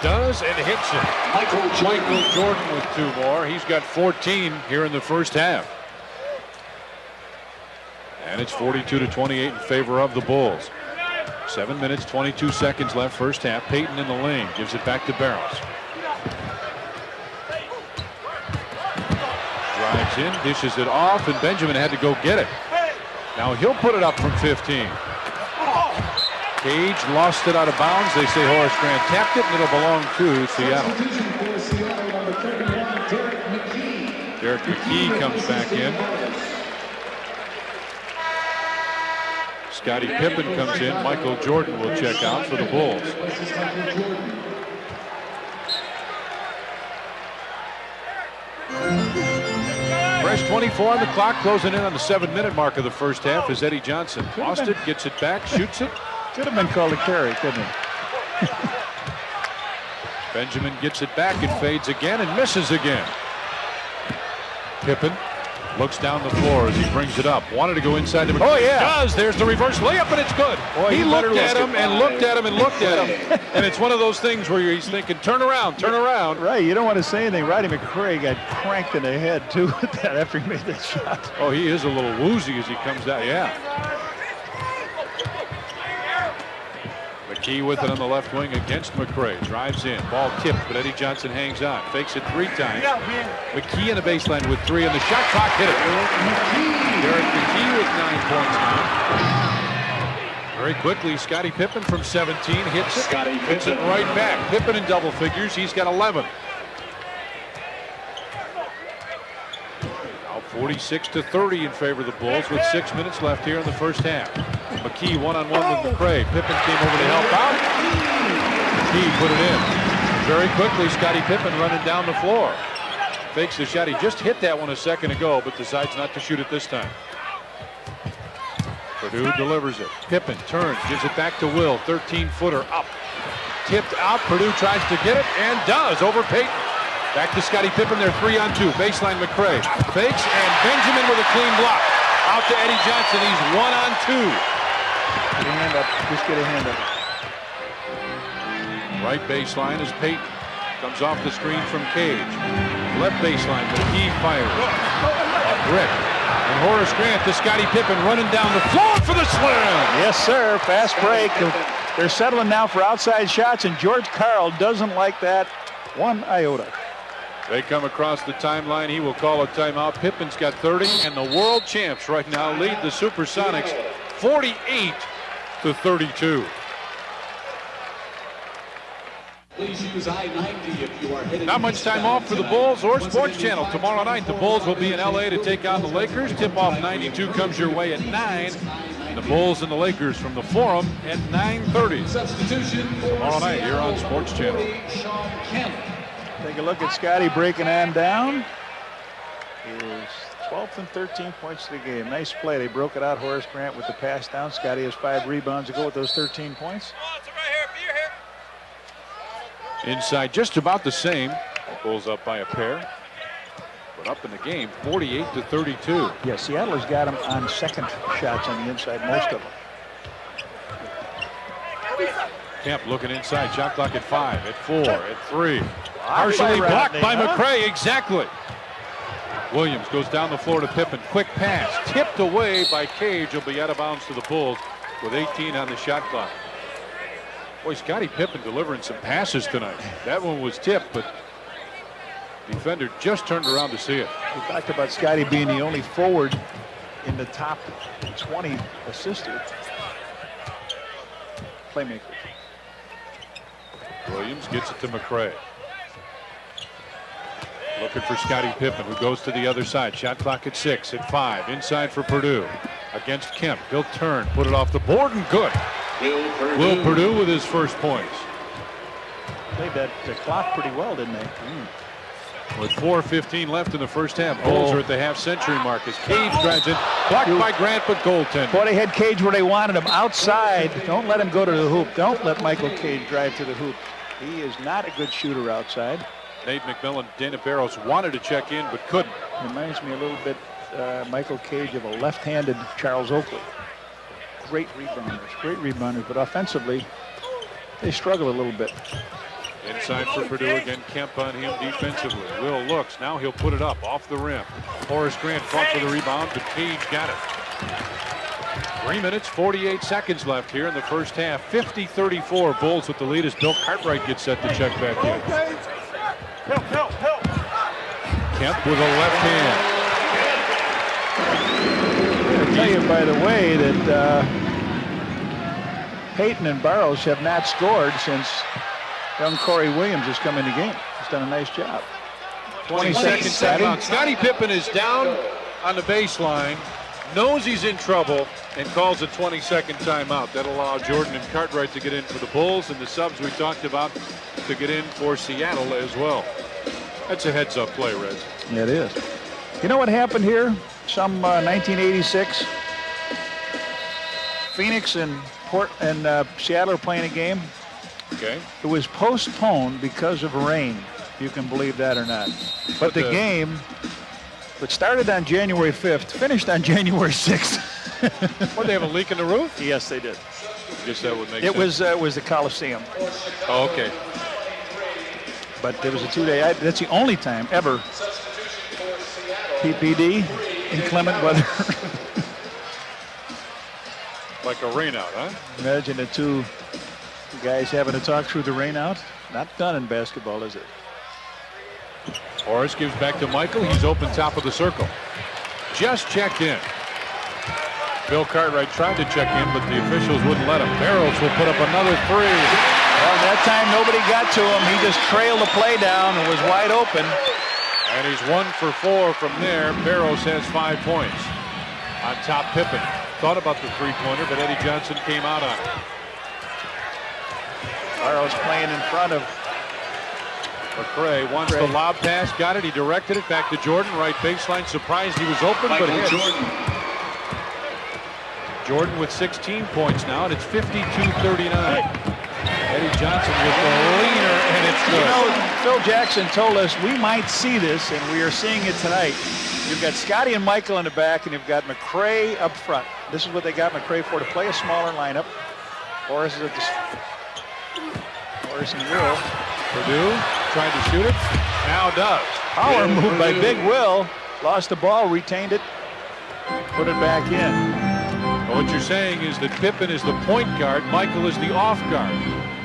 Does and hits it. Michael Jordan with 2 more. He's got 14 here in the first half. And it's 42-28 in favor of the Bulls. 7 minutes, 22 seconds left first half. Payton in the lane. Gives it back to Barros. Drives in, dishes it off, and Benjamin had to go get it. Now he'll put it up from 15. Cage lost it out of bounds. They say Horace Grant tapped it, and it'll belong to Seattle. Derrick McKey comes back in. Scottie Pippen comes in. Michael Jordan will check out for the Bulls. Fresh 24 on the clock, closing in on the 7-minute mark of the first half as Eddie Johnson lost it, gets it back, shoots it. Could have been called a carry, couldn't it? Benjamin gets it back and fades again and misses again. Pippen looks down the floor as he brings it up. Wanted to go inside to McKey. Oh, yeah. Does. There's the reverse layup, and it's good. Boy, he looked at him and looked at him and looked at him. And it's one of those things where he's thinking, turn around, turn around. Right, you don't want to say anything. Rodney McRae got cranked in the head, too, with that after he made that shot. Oh, he is a little woozy as he comes down. Yeah. McKey with it on the left wing against McRae. Drives in. Ball tipped, but Eddie Johnson hangs on. Fakes it 3 times. McKey in the baseline with 3, and the shot clock hit it. Derrick McKey with 9 points now. Very quickly, Scottie Pippen from 17 hits it. Hits it right back. Pippen in double figures. He's got 11. Now 46-30 in favor of the Bulls with 6 minutes left here in the first half. McKey one-on-one with McRae. Pippen came over to help out. McKey put it in. Very quickly, Scottie Pippen running down the floor. Fakes the shot. He just hit that one a second ago, but decides not to shoot it this time. Perdue delivers it. Pippen turns, gives it back to Will. 13-footer up. Tipped out. Perdue tries to get it and does over Payton. Back to Scottie Pippen. They're 3-on-2. Baseline McRae. Fakes and Benjamin with a clean block. Out to Eddie Johnson. He's 1-on-2. Get a hand up. Just get a hand up. Right baseline is Payton. Comes off the screen from Cage. Left baseline, McKey fires. A brick. And Horace Grant to Scottie Pippen running down the floor for the slam. Yes, sir. Fast break. They're settling now for outside shots, and George Karl doesn't like that one iota. They come across the timeline. He will call a timeout. Pippen's got 30, and the world champs right now lead the SuperSonics 48-32. Please use I-90 if you are headed. Not much time off for the Bulls or Sports Channel. Tomorrow night, the Bulls will be in L.A. to take on the Lakers. Tip-off 92 comes your way at 9. The Bulls and the Lakers from the Forum at 9:30. Substitution Tomorrow night here on Sports Channel. Shawn Kemp. Take a look at Scottie breaking on down. His 12th and 13 points to the game. Nice play. They broke it out. Horace Grant with the pass down. Scottie has 5 rebounds to go with those 13 points. Inside just about the same. Bulls up by a pair. But up in the game, 48-32. Yeah, Seattle has got him on second shots on the inside, most of them. Kemp looking inside. Shot clock at 5, at 4, at 3. Partially blocked by McRae. Exactly. Williams goes down the floor to Pippen. Quick pass. Tipped away by Cage. He'll be out of bounds to the Bulls with 18 on the shot clock. Boy, Scottie Pippen delivering some passes tonight. That one was tipped, but defender just turned around to see it. We talked about Scottie being the only forward in the top 20 assisted playmakers. Williams gets it to McRae. Looking for Scottie Pippen, who goes to the other side. Shot clock at 6, at 5. Inside for Purdue. Against Kemp. He'll turn, put it off the board, and good. Will Purdue with his first points. Played that clock pretty well, didn't they? With 4:15 left in the first half. Bulls are at the half-century mark as Cage drives in. Blocked by Grant, but goaltending. Boy, they had Cage where they wanted him, outside. Don't let him go to the hoop. Don't let Michael Cage drive to the hoop. He is not a good shooter outside. Nate McMillan, Dana Barros wanted to check in, but couldn't. Reminds me a little bit, Michael Cage, of a left-handed Charles Oakley. Great rebounders, but offensively, they struggle a little bit. Inside for Purdue again. Kemp on him defensively. Will looks. Now he'll put it up off the rim. Horace Grant fought for the rebound, but Cage got it. 3 minutes, 48 seconds left here in the first half. 50-34. Bulls with the lead as Bill Cartwright gets set to check back in. Kemp with a left hand. I'll tell you, by the way, that Payton and Barrows have not scored since young Corey Williams has come in the game. He's done a nice job. 20-second timeout. Scottie Pippen is down on the baseline, knows he's in trouble, and calls a 20-second timeout. That'll allow Jordan and Cartwright to get in for the Bulls, and the subs we talked about to get in for Seattle as well. That's a heads-up play, Reds. Yeah, it is. You know what happened here? Some 1986. Phoenix and Seattle are playing a game. Okay. It was postponed because of rain. You can believe that or not. But the game, which started on January 5th, finished on January 6th. What, they have a leak in the roof? Yes, they did. I guess that would make sense. It was the Coliseum. Oh, okay. But there was a 2-day. That's the only time ever PPD, inclement weather. Like a rainout, huh? Imagine the two guys having to talk through the rainout. Not done in basketball, is it? Horace gives back to Michael. He's open top of the circle. Just checked in. Bill Cartwright tried to check in, but the officials wouldn't let him. Barrows will put up another 3. Well, that time nobody got to him. He just trailed the play down and was wide open. And he's 1 for 4 from there. Barrows has 5 points. On top, Pippen thought about the three-pointer, but Eddie Johnson came out on it. Barrows playing in front of McRae wants the lob pass, got it. He directed it back to Jordan, right baseline. Surprised he was open, but hit. Jordan with 16 points now, and it's 52-39. Eddie Johnson with the leaner, and it's good. You know, Phil Jackson told us we might see this, and we are seeing it tonight. You've got Scottie and Michael in the back, and you've got McRae up front. This is what they got McRae for, to play a smaller lineup. Horace is at the... Horace and Will. Purdue trying to shoot it. Now does. Power move by Big Will. Lost the ball, retained it, put it back in. Well, what you're saying is that Pippen is the point guard, Michael is the off guard.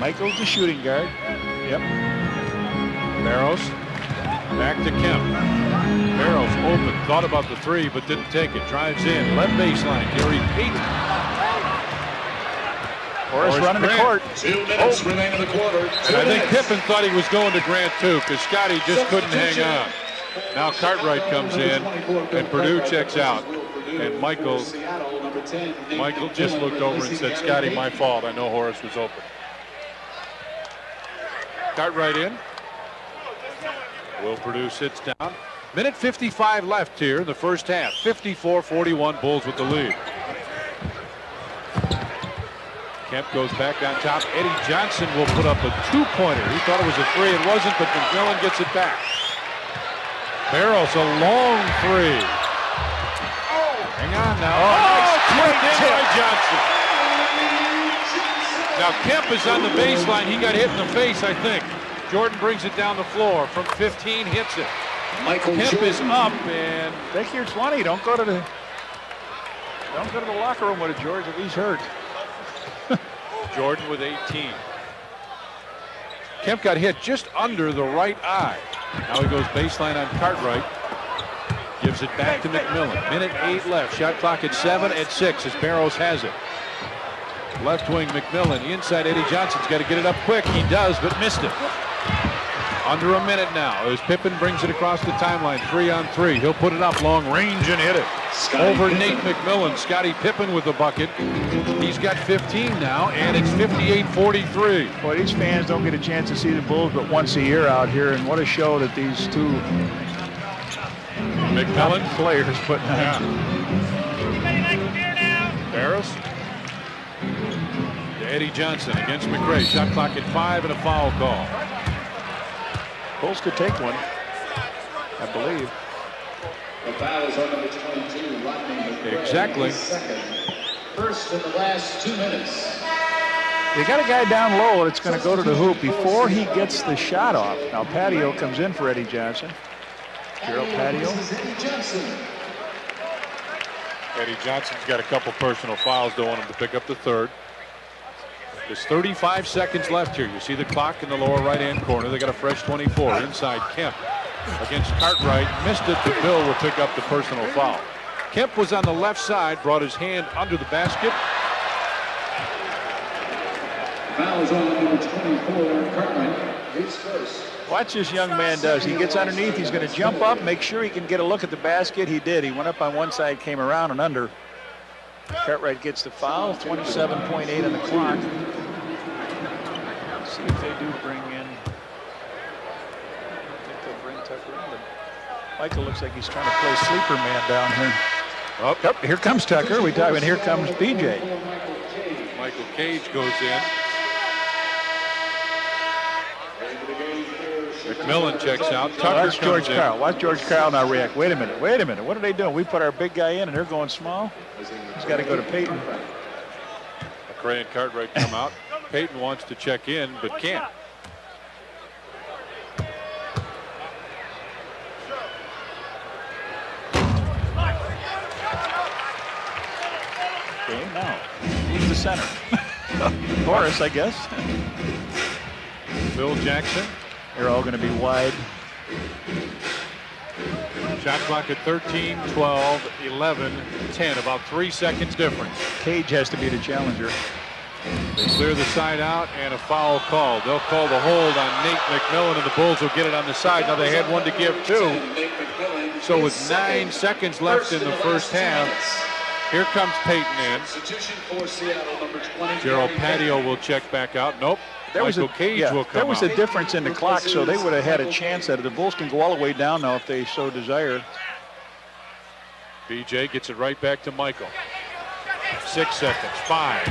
Michael's the shooting guard. Yep. Barrows back to Kemp. Barrows open, thought about the 3, but didn't take it. Drives in, left baseline. Gary Payton Horace running the court. 2 minutes remain in the quarter. And I think Pippen thought he was going to Grant too, because Scottie just couldn't hang on. Now Cartwright comes in, and Purdue checks out. And Michael just looked over and said, Scottie, my fault. I know Horace was open. Cartwright in. Will Purdue sits down. Minute 55 left here in the first half. 54-41, Bulls with the lead. Kemp goes back on top. Eddie Johnson will put up a two-pointer. He thought it was a three. It wasn't, but McMillan gets it back. Barros, a long three. Hang on now. Tipped in by Johnson. Now Kemp is on the baseline. He got hit in the face, I think. Jordan brings it down the floor from 15, hits it. Kemp is up, and Take your 20. Don't go to the locker room with it, George, if he's hurt. Jordan with 18. Kemp got hit just under the right eye. Now he goes baseline on Cartwright. Gives it back to McMillan. Minute 8 left. Shot clock at 7 at 6 as Barros has it. Left wing McMillan. Inside Eddie Johnson's got to get it up quick. He does, but missed it. Under a minute now as Pippen brings it across the timeline. 3-on-3. He'll put it up long range and hit it. Over Nate McMillan. Scottie Pippen with the bucket. He's got 15 now, and it's 58-43. Boy, these fans don't get a chance to see the Bulls but once a year out here, and what a show that these two McMillan players putting on. Barros to Eddie Johnson against McRae. Shot clock at 5 and a foul call. Bulls could take one, I believe. The foul is on number 22, Rodney McRae. Exactly. First in the last 2 minutes. They got a guy down low that's going to go to the hoop before he gets the shot off. Now Patio comes in for Eddie Johnson. Gerald Patio. Eddie Johnson's got a couple personal fouls. Don't want him to pick up the third. There's 35 seconds left here. You see the clock in the lower right-hand corner. They got a fresh 24 inside Kemp against Cartwright. Missed it, but Bill will pick up the personal foul. Kemp was on the left side, brought his hand under the basket. Foul is on number 24, Cartwright. He's first. Watch this young man does. He gets underneath. He's going to jump up, make sure he can get a look at the basket. He did. He went up on one side, came around and under. Cartwright gets the foul. 27.8 on the clock. Let's see if they do bring in. I think they'll bring Tucker in. But Michael looks like he's trying to play sleeper man down here. Oh, yep, here comes Tucker. And here comes BJ. Michael Cage goes in. McMillan checks out. Tucker Watch George comes in. Karl. Watch George Karl now react. Wait a minute. What are they doing? We put our big guy in and they're going small. He's got to go to Payton. McRae and Cartwright come out. Payton wants to check in, but can't. Okay, now who's the center? Horace, I guess. Phil Jackson. They're all going to be wide. Shot clock at 13, 12, 11, 10. About 3 seconds difference. Cage has to be the challenger. They clear the side out and a foul called. They'll call the hold on Nate McMillan, and the Bulls will get it on the side. Now they had one to give too. So with 9 seconds left in the first half, here comes Payton in. Gerald Patio will check back out. Nope. Michael Cage will come There was out. a difference in the clock, so they would have had a chance at it. The Bulls can go all the way down now if they so desire. BJ gets it right back to Michael. 6 seconds. 5.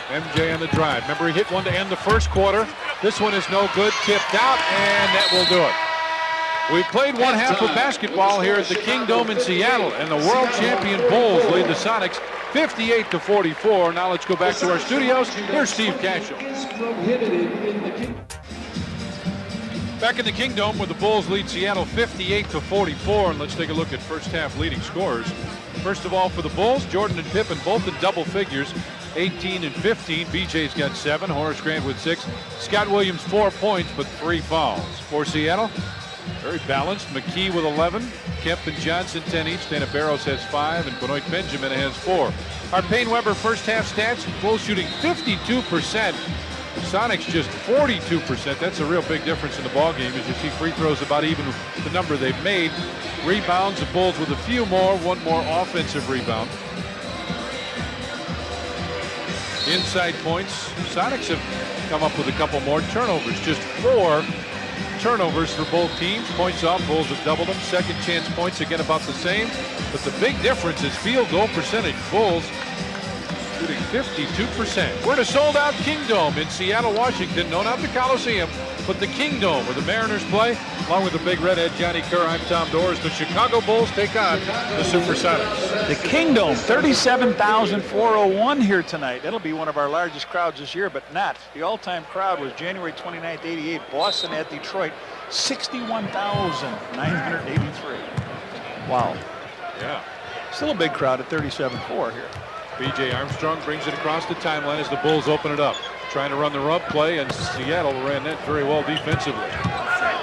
MJ on the drive. Remember, he hit one to end the first quarter. This one is no good. Tipped out, and that will do it. We played one half of basketball here at the Kingdome in Seattle, and the world champion Bulls lead the Sonics 58-44. Now let's go back to our studios. Here's Steve Cashel. Back in the Kingdome where the Bulls lead Seattle 58-44, and let's take a look at first half leading scorers. First of all, for the Bulls, Jordan and Pippen both in double figures, 18 and 15. BJ's got 7, Horace Grant with 6. Scott Williams 4 points, but 3 fouls. For Seattle, Very balanced. McKey with 11. Kemp and Johnson 10 each. Dana Barros has 5, and Benoit Benjamin has 4. Our Payne Weber first half stats: Bulls shooting 52%. Sonics just 42%. That's a real big difference in the ball game. As you see, free throws about even the number they've made. Rebounds, the Bulls with a few more, one more offensive rebound. Inside points, Sonics have come up with a couple more turnovers. Just 4 turnovers for both teams. Points off, Bulls have doubled them. Second chance points, again about the same. But the big difference is field goal percentage. Bulls shooting 52%. We're at a sold-out Kingdome in Seattle, Washington. No, not the Coliseum, but the Kingdome, where the Mariners play. Along with the big redhead Johnny Kerr, I'm Tom Doors. The Chicago Bulls take on the SuperSonics. The Kingdome, 37,401 here tonight. That'll be one of our largest crowds this year, but not. The all-time crowd was January 29th, 88, Boston at Detroit, 61,983. Wow. Yeah. Still a big crowd at 37.4 here. B.J. Armstrong brings it across the timeline as the Bulls open it up. Trying to run the rub play, and Seattle ran that very well defensively.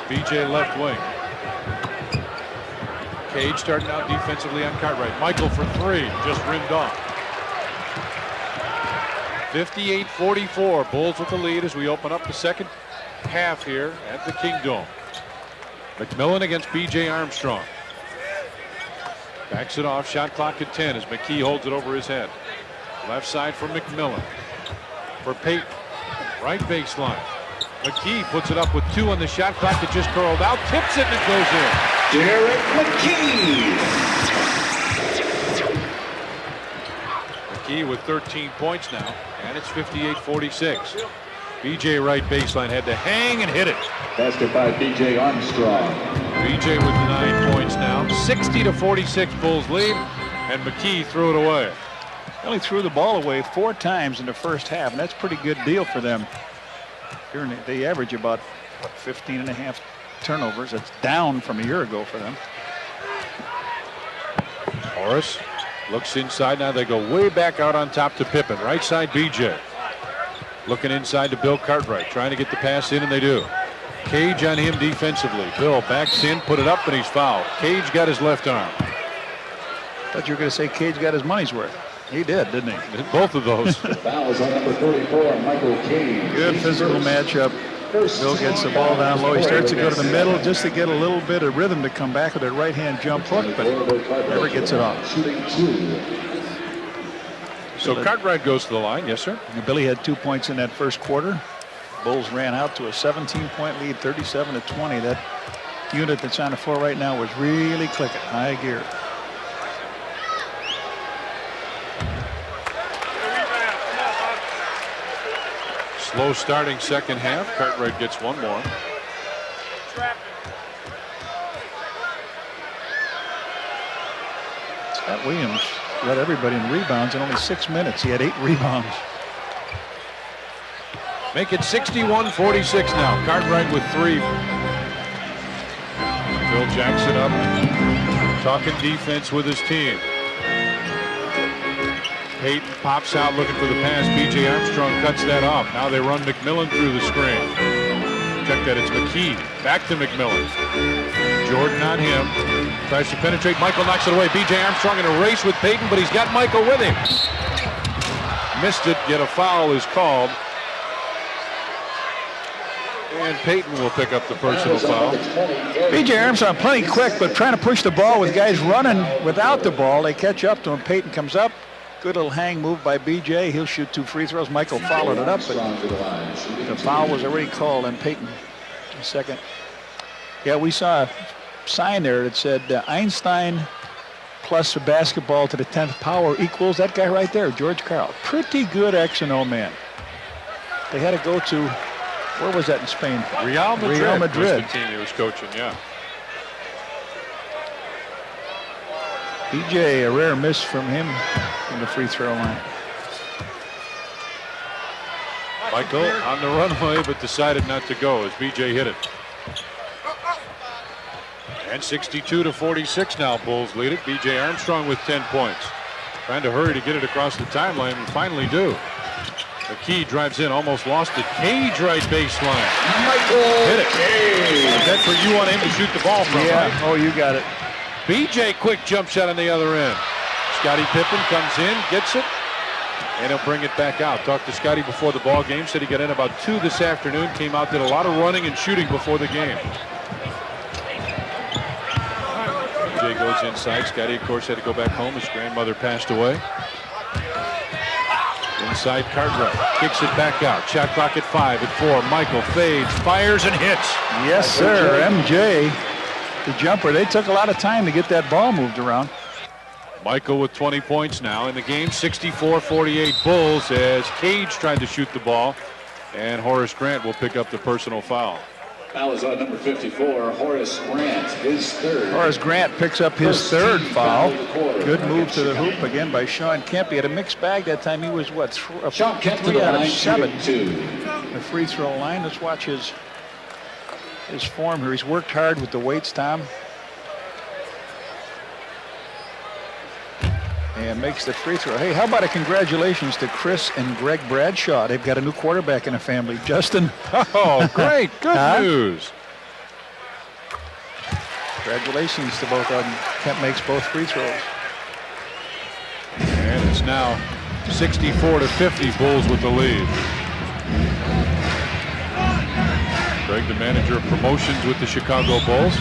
B.J. left wing. Cage starting out defensively on Cartwright. Michael for 3, just rimmed off. 58-44, Bulls with the lead as we open up the second half here at the Kingdome. McMillan against B.J. Armstrong. Backs it off, shot clock at 10 as McKey holds it over his head. Left side for McMillan. For Payton, right baseline. McKey puts it up with 2 on the shot clock. It just curled out, tips it, and it goes in. Derrick McKey. McKey with 13 points now, and it's 58-46. B.J. right baseline had to hang and hit it. Basket by B.J. Armstrong. B.J. with 9 points now. 60-46 Bulls lead, and McKey threw it away. They only threw the ball away 4 times in the first half, and that's a pretty good deal for them. They average about 15 and a half turnovers. That's down from a year ago for them. Horace looks inside. Now they go way back out on top to Pippen. Right side B.J. Looking inside to Bill Cartwright. Trying to get the pass in, and they do. Cage on him defensively. Bill backs in, put it up, and he's fouled. Cage got his left arm. Thought you were going to say Cage got his money's worth. He did, didn't he? Both of those. Fouls on number 34, Michael Cage. Good physical matchup. Bill gets the ball down low. He starts to go to the middle just to get a little bit of rhythm to come back with a right-hand jump hook, but never gets it off. So Cartwright goes to the line. Yes, sir. Billy had 2 points in that first quarter. Bulls ran out to a 17-point lead, 37-20. That unit that's on the floor right now was really clicking, high gear. Slow starting second half. Cartwright gets one more. Scott Williams led everybody in rebounds in only 6 minutes. He had 8 rebounds. Make it 61-46 now. Cartwright with 3. Phil Jackson up, talking defense with his team. Payton pops out looking for the pass. B.J. Armstrong cuts that off. Now they run McMillan through the screen. Check that, it's McKey. Back to McMillan. Jordan on him. Tries to penetrate. Michael knocks it away. B.J. Armstrong in a race with Payton, but he's got Michael with him. Missed it, yet a foul is called. And Payton will pick up the personal foul. B.J. Armstrong plenty quick, but trying to push the ball with guys running without the ball. They catch up to him. Payton comes up. Good little hang move by B.J. He'll shoot 2 free throws. Michael followed it up, but the foul was already called on Payton. Second. Yeah, we saw a sign there that said Einstein plus a basketball to the 10th power equals that guy right there, George Karl. Pretty good X and O man. They had to go to, where was that in Spain? Real Madrid. Real Madrid. Was the team he was coaching, yeah. B.J., a rare miss from him from the free throw line. Michael on the runway, but decided not to go as B.J. hit it. And 62-46 now, Bulls lead it. B.J. Armstrong with 10 points. Trying to hurry to get it across the timeline and finally do. McKey drives in, almost lost it. Cage right baseline. Michael Hit it. Cage. That's where you want him to shoot the ball from, right? Oh, you got it. BJ, quick jump shot on the other end. Scottie Pippen comes in, gets it, and he'll bring it back out. Talked to Scottie before the ball game, said he got in about 2 this afternoon, came out, did a lot of running and shooting before the game. BJ goes inside. Scottie, of course, had to go back home. His grandmother passed away. Inside Cartwright, kicks it back out. Shot clock at 5, at 4. Michael fades, fires, and hits. Yes, sir. MJ, the jumper. They took a lot of time to get that ball moved around. Michael with 20 points now in the game. 64-48 Bulls as Cage tried to shoot the ball, and Horace Grant will pick up the personal foul. Foul is on number 54, Horace Grant, his third. Horace Grant picks up his third foul. Good move to the hoop again by Shawn Kemp. He had a mixed bag that time. He was, what, Shawn Kemp to 3 the out of line, 7. 2. The free throw line. Let's watch his form here. He's worked hard with the weights, Tom. And makes the free throw. Hey, how about a congratulations to Chris and Greg Bradshaw? They've got a new quarterback in the family, Justin. Oh, great. Good news. Congratulations to both of them. Kemp makes both free throws. And it's now 64-50, Bulls with the lead. Greg, the manager of promotions with the Chicago Bulls.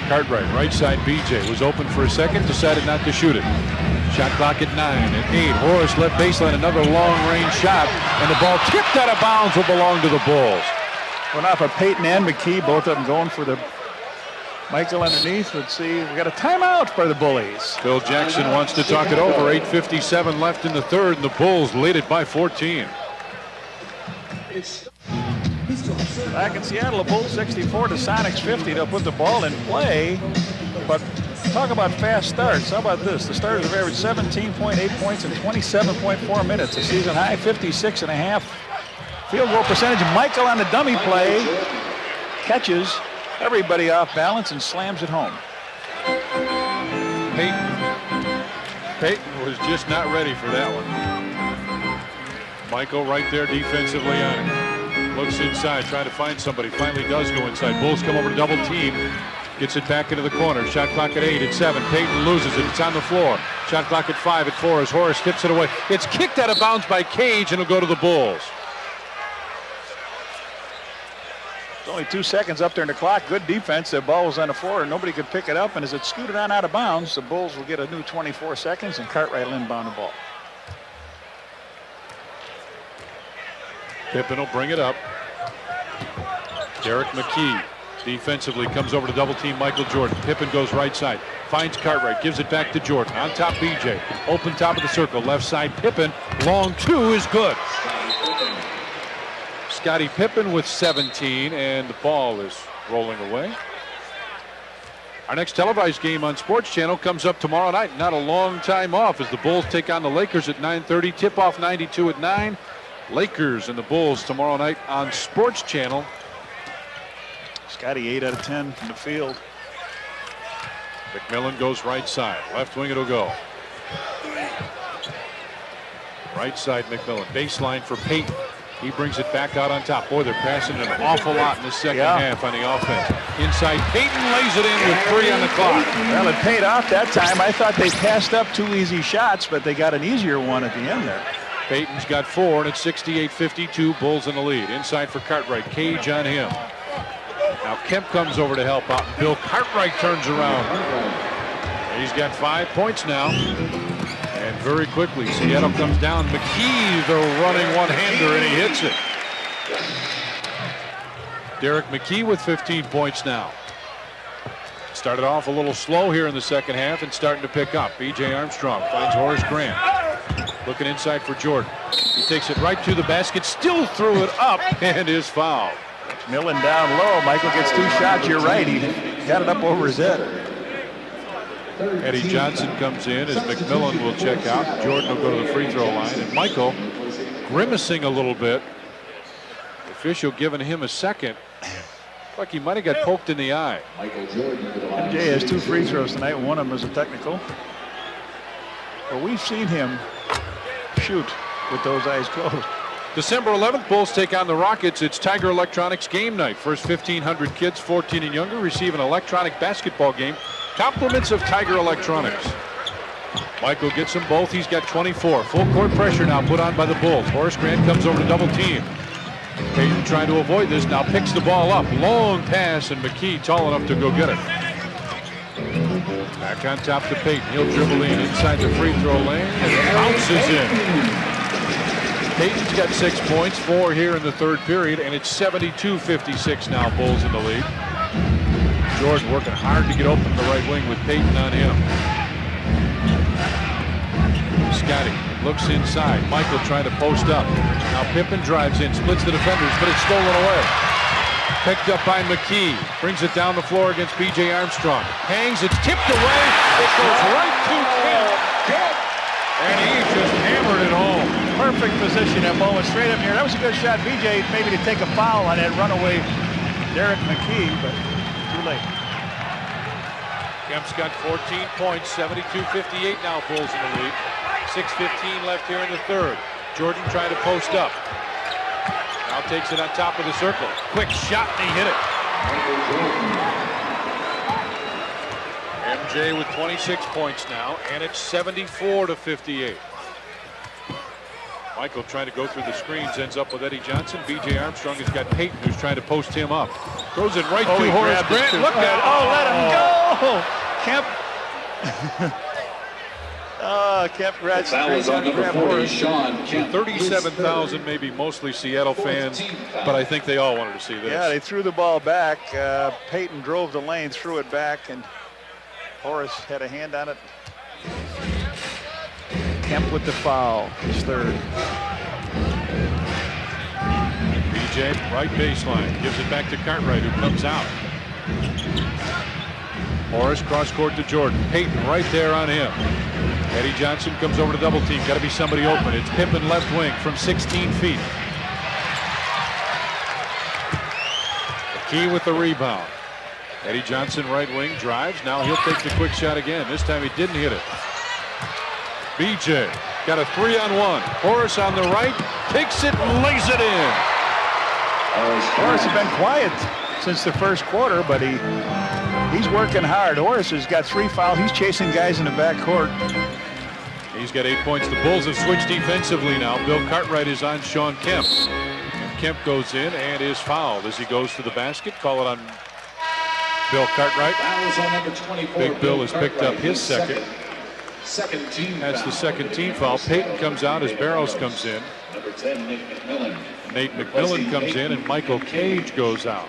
Cartwright, right side BJ, was open for a second, decided not to shoot it. Shot clock at 9, at 8. Horace left baseline, another long-range shot, and the ball tipped out of bounds will belong to the Bulls. Went off of Payton and McKey, both of them going for the Michael underneath. Let's see, we got a timeout for the Bullies. Phil Jackson wants to talk it over. 8:57 left in the third, and the Bulls lead it by 14. Back in Seattle, the Bulls 64 to Sonics 50. They'll put the ball in play, but talk about fast starts. How about this? The starters have averaged 17.8 points in 27.4 minutes. A season high 56.5 field goal percentage. Michael on the dummy play catches everybody off balance and slams it home. Payton was just not ready for that one. Michael right there defensively on it. Looks inside, trying to find somebody. Finally does go inside. Bulls come over to double team. Gets it back into the corner. Shot clock at 8, at 7. Payton loses it. It's on the floor. Shot clock at 5, at 4 as Horace tips it away. It's kicked out of bounds by Cage, and it'll go to the Bulls. It's only 2 seconds up there in the clock. Good defense. The ball was on the floor, and nobody could pick it up. And as it scooted on out of bounds, the Bulls will get a new 24 seconds, and Cartwright will inbound the ball. Pippen will bring it up. Derrick McKey defensively comes over to double team Michael Jordan. Pippen goes right side, finds Cartwright, gives it back to Jordan. On top BJ, open top of the circle, left side Pippen, long 2 is good. Scottie Pippen with 17, and the ball is rolling away. Our next televised game on Sports Channel comes up tomorrow night. Not a long time off as the Bulls take on the Lakers at 9:30. Tip-off 92 at 9. Lakers and the Bulls tomorrow night on Sports Channel. Scottie 8 out of 10 from the field. McMillan goes right side. Left wing it'll go. Right side McMillan. Baseline for Payton. He brings it back out on top. Boy, they're passing an awful lot in the second half on the offense. Inside, Payton lays it in with 3 on the clock. Well, it paid off that time. I thought they passed up 2 easy shots, but they got an easier one at the end there. Payton's got 4, and it's 68-52. Bulls in the lead. Inside for Cartwright. Cage on him. Now Kemp comes over to help out. Bill Cartwright turns around. He's got 5 points now. And very quickly, Seattle comes down. McKey, the running one-hander, and he hits it. Derrick McKey with 15 points now. Started off a little slow here in the second half and starting to pick up. B.J. Armstrong finds Horace Grant. Looking inside for Jordan. He takes it right to the basket, still threw it up, and is fouled. McMillan down low. Michael gets 2 shots. You're right. He got it up over his head. Eddie Johnson comes in as McMillan will check out. Jordan will go to the free throw line. And Michael grimacing a little bit. The official giving him a second. Like he might have got poked in the eye. MJ has 2 free throws tonight. One of them is a technical. But we've seen him shoot with those eyes closed. December 11th, Bulls take on the Rockets. It's Tiger Electronics game night. First 1,500 kids 14 and younger receive an electronic basketball game. Compliments of Tiger Electronics. Michael gets them both. He's got 24. Full court pressure now put on by the Bulls. Horace Grant comes over to double team. Payton trying to avoid this. Now picks the ball up. Long pass, and McKey tall enough to go get it. Back on top to Payton. He'll dribble in inside the free throw lane and bounces in. Payton's got 6 points, 4 here in the third period, and it's 72-56 now. Bulls in the lead. Jordan working hard to get open the right wing with Payton on him. Scottie looks inside. Michael trying to post up. Now Pippen drives in, splits the defenders, but it's stolen away. Picked up by McKey. Brings it down the floor against B.J. Armstrong. Hangs, it's tipped away. It goes right to Kemp. And he just hammered it home. Perfect position at moment, straight up here. That was a good shot. B.J. maybe to take a foul on that runaway Derrick McKey, but too late. Kemp's got 14 points, 72-58 now. Bulls in the lead. 6:15 left here in the third. Jordan trying to post up. Now takes it on top of the circle. Quick shot, and he hit it. MJ with 26 points now, and it's 74-58. Michael trying to go through the screens, ends up with Eddie Johnson. B.J. Armstrong has got Payton, who's trying to post him up. Throws it right to Horace Grant. Look at it. Oh, let him go. Kemp. Kemp grabs on number 40, Shawn Kemp. 37,000, maybe mostly Seattle fans, but I think they all wanted to see this. Yeah, they threw the ball back. Payton drove the lane, threw it back, and Horace had a hand on it. Kemp with the foul, his third. BJ, right baseline, gives it back to Cartwright, who comes out. Horace cross court to Jordan. Payton right there on him. Eddie Johnson comes over to double team. Got to be somebody open. It's Pippen left wing from 16 feet. McKey with the rebound. Eddie Johnson right wing drives. Now he'll take the quick shot again. This time he didn't hit it. BJ got a 3-on-1. Horace on the right, takes it and lays it in. Horace has been quiet since the first quarter, but he's working hard. Horace has got 3 fouls. He's chasing guys in the backcourt. He's got 8 points. The Bulls have switched defensively now. Bill Cartwright is on Shawn Kemp. And Kemp goes in and is fouled as he goes to the basket. Call it on Bill Cartwright. Big Bill has picked up his second. That's the second team foul. Payton comes out as Barrows comes in. Number 10, Nate McMillan. Nate McMillan comes in and Michael Cage goes out.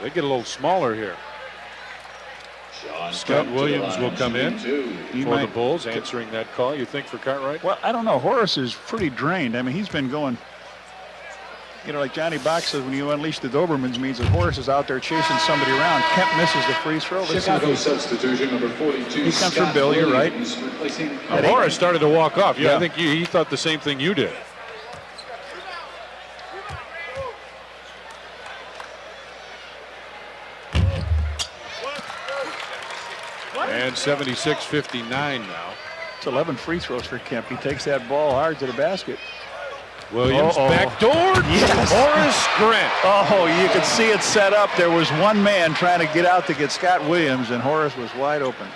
They get a little smaller here. Scott Williams will come in for the Bulls, answering that call. You think for Cartwright? Well, I don't know. Horace is pretty drained. I mean, he's been going, like Johnny Bach says, when you unleash the Dobermans, means that Horace is out there chasing somebody around. Kemp misses the free throw. Chicago substitution number 42. He comes from Bill, you're right. Horace started to walk off. Yeah, I think he thought the same thing you did. And 76-59 now. It's 11 free throws for Kemp. He takes that ball hard to the basket. Williams backdoor. Yes. Horace Grant. Oh, you could see it set up. There was one man trying to get out to get Scott Williams, and Horace was wide open.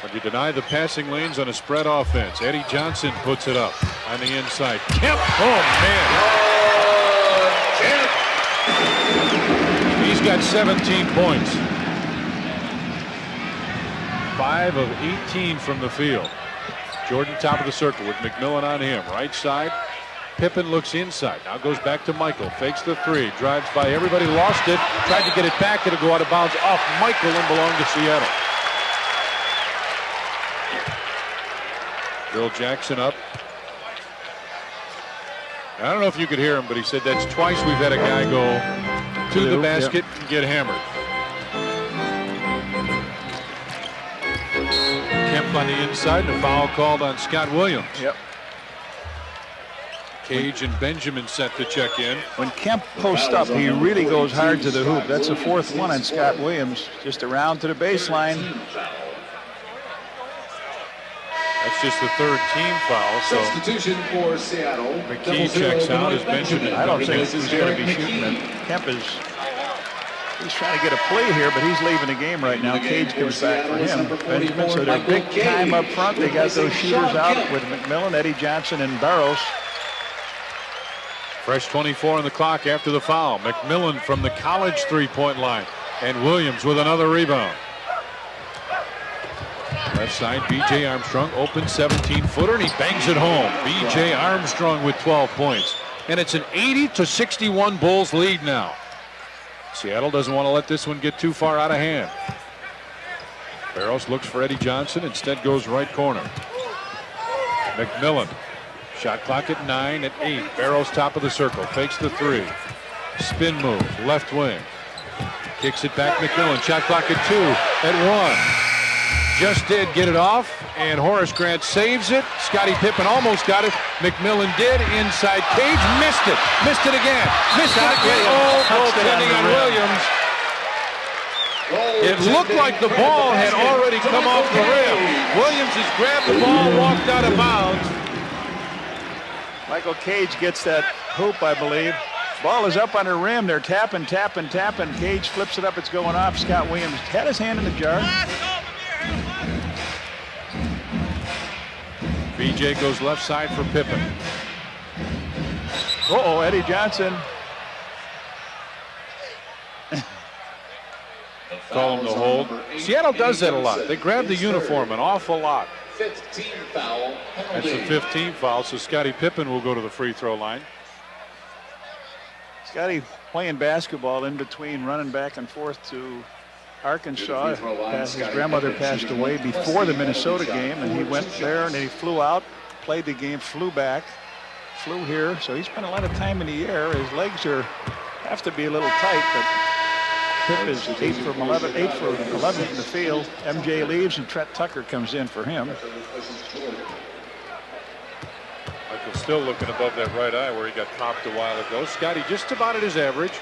But you deny the passing lanes on a spread offense. Eddie Johnson puts it up on the inside. Kemp. Oh, man. He's got 17 points. 5 of 18 from the field. Jordan top of the circle with McMillan on him. Right side. Pippen looks inside. Now goes back to Michael. Fakes the 3. Drives by everybody. Lost it. Tried to get it back. It'll go out of bounds off Michael and belong to Seattle. Bill Jackson up. I don't know if you could hear him, but he said that's twice we've had a guy go to the basket and get hammered. Kemp on the inside, and a foul called on Scott Williams. Yep. Cage and Benjamin set to check in. When Kemp posts up, he really goes hard to the hoop. That's the 4th one on Scott Williams. Just around to the baseline. That's just the third team foul. So Substitution for Seattle. McKey checks out as Benjamin. I don't think he's going to be shooting it. Kemp is he's trying to get a play here, but he's leaving the game right now. Cage comes back for him. Benjamin, so they're big time up front. They got those shooters out with McMillan, Eddie Johnson, and Barrows. Fresh 24 on the clock after the foul. McMillan from the college three-point line. And Williams with another rebound. Left side, B.J. Armstrong, open 17-footer, and he bangs it home. B.J. Armstrong with 12 points. And it's an 80-61 Bulls lead now. Seattle doesn't want to let this one get too far out of hand. Barrows looks for Eddie Johnson, instead goes right corner. McMillan. Shot clock at 9 at 8. Barrows top of the circle, fakes the three. Spin move, left wing. Kicks it back, McMillan. Shot clock at 2 at 1. Just did get it off, and Horace Grant saves it. Scottie Pippen almost got it. McMillan did. Inside Cage, missed it. Missed it again. Missed it again. Oh, goaltending on Williams. It looked like the ball had already come off the rim. Williams has grabbed the ball, walked out of bounds. Michael Cage gets that hoop, I believe. Ball is up on the rim. They're tapping. Cage flips it up. It's going off. Scott Williams had his hand in the jar. BJ goes left side for Pippen. Uh-oh, Eddie Johnson. Call him the hold. Seattle does that a lot. They grab the uniform an awful lot. 15 foul. That's the 15th foul, so Scottie Pippen will go to the free throw line. Scottie playing basketball in between, running back and forth to Arkansas. His grandmother passed away before the Minnesota game, and he went there and then he flew out, played the game, flew back, flew here. So he spent a lot of time in the air. His legs have to be a little tight, but Pip is 8 for 11 from the field. MJ leaves and Trent Tucker comes in for him. Michael still looking above that right eye where he got popped a while ago. Scottie just about at his average.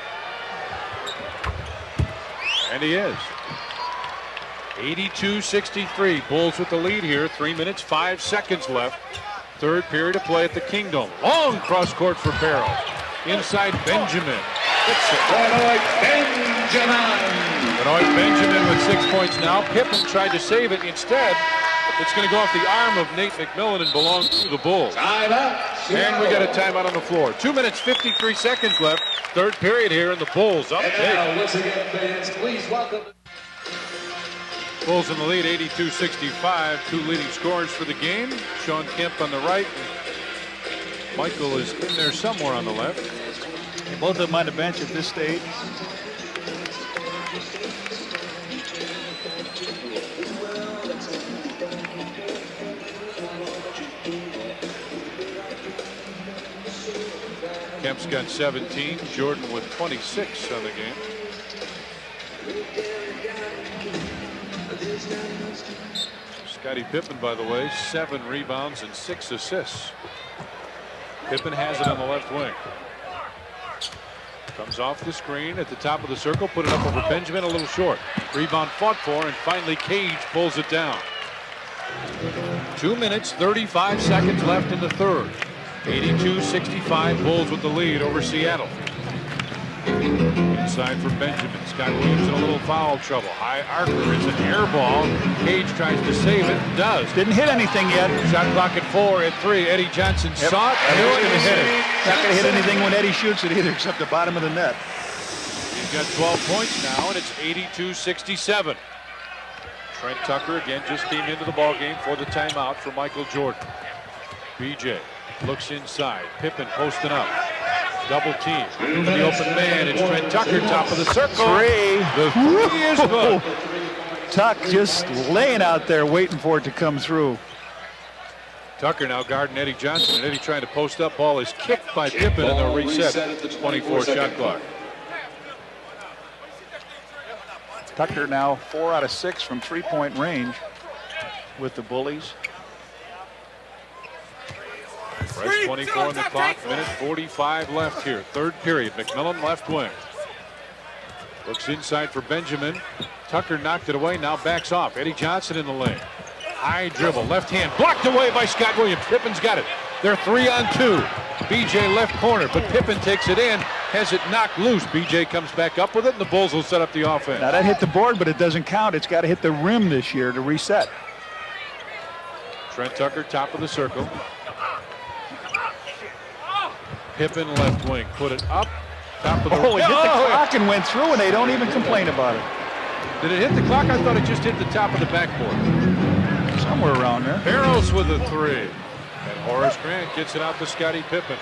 And he is. 82-63. Bulls with the lead here. 3 minutes, 5 seconds left. Third period of play at the Kingdome. Long cross court for Barrows. Inside Benjamin. Benoit Benjamin with 6 points now. Pippen tried to save it. Instead, it's going to go off the arm of Nate McMillan and belong to the Bulls. And we got a timeout on the floor. 2 minutes, 53 seconds left. Third period here, and the Bulls up big. once again, fans, please welcome. Bulls in the lead, 82-65. Two leading scorers for the game. Shawn Kemp on the right. Michael is in there somewhere on the left. Both of them on the bench at this stage. Kemp's got 17. Jordan with 26 on the game. Scottie Pippen, by the way, 7 rebounds and 6 assists. Pippen has it on the left wing. Comes off the screen at the top of the circle, put it up over Benjamin, a little short. Rebound fought for, and finally Cage pulls it down. 2 minutes, 35 seconds left in the third. 82-65, Bulls with the lead over Seattle. Inside for Benjamin. Scott Williams in a little foul trouble. High archer is an air ball. Cage tries to save it. Does. Didn't hit anything yet. Shot clock at 4 at 3. Eddie Johnson saw it. And he's going to hit it. Not going to hit anything when Eddie shoots it either, except the bottom of the net. He's got 12 points now, and it's 82-67. Trent Tucker again just came into the ball game for the timeout for Michael Jordan. BJ looks inside. Pippen posting up. Double team. The open man. It's Trent Tucker, top of the circle. The three is good. Tuck just laying out there waiting for it to come through. Tucker now guarding Eddie Johnson, and Eddie trying to post up. Ball is kicked by Pippen, and they'll reset at the 24 shot clock. Tucker now 4 out of 6 from 3-point range with the Bullies. Fresh 24 on the clock, minute 45 left here. Third period, McMillan left wing. Looks inside for Benjamin. Tucker knocked it away, now backs off. Eddie Johnson in the lane. High dribble, left hand, blocked away by Scott Williams. Pippen's got it. They're 3-on-2. BJ left corner, but Pippen takes it in, has it knocked loose. BJ comes back up with it, and the Bulls will set up the offense. Now that hit the board, but it doesn't count. It's got to hit the rim this year to reset. Trent Tucker, top of the circle. Pippen left wing, put it up, top of the... Oh, it hit the clock and went through, and they don't even complain about it. Did it hit the clock? I thought it just hit the top of the backboard. Somewhere around there. Barrows with a three. And Horace Grant gets it out to Scottie Pippen.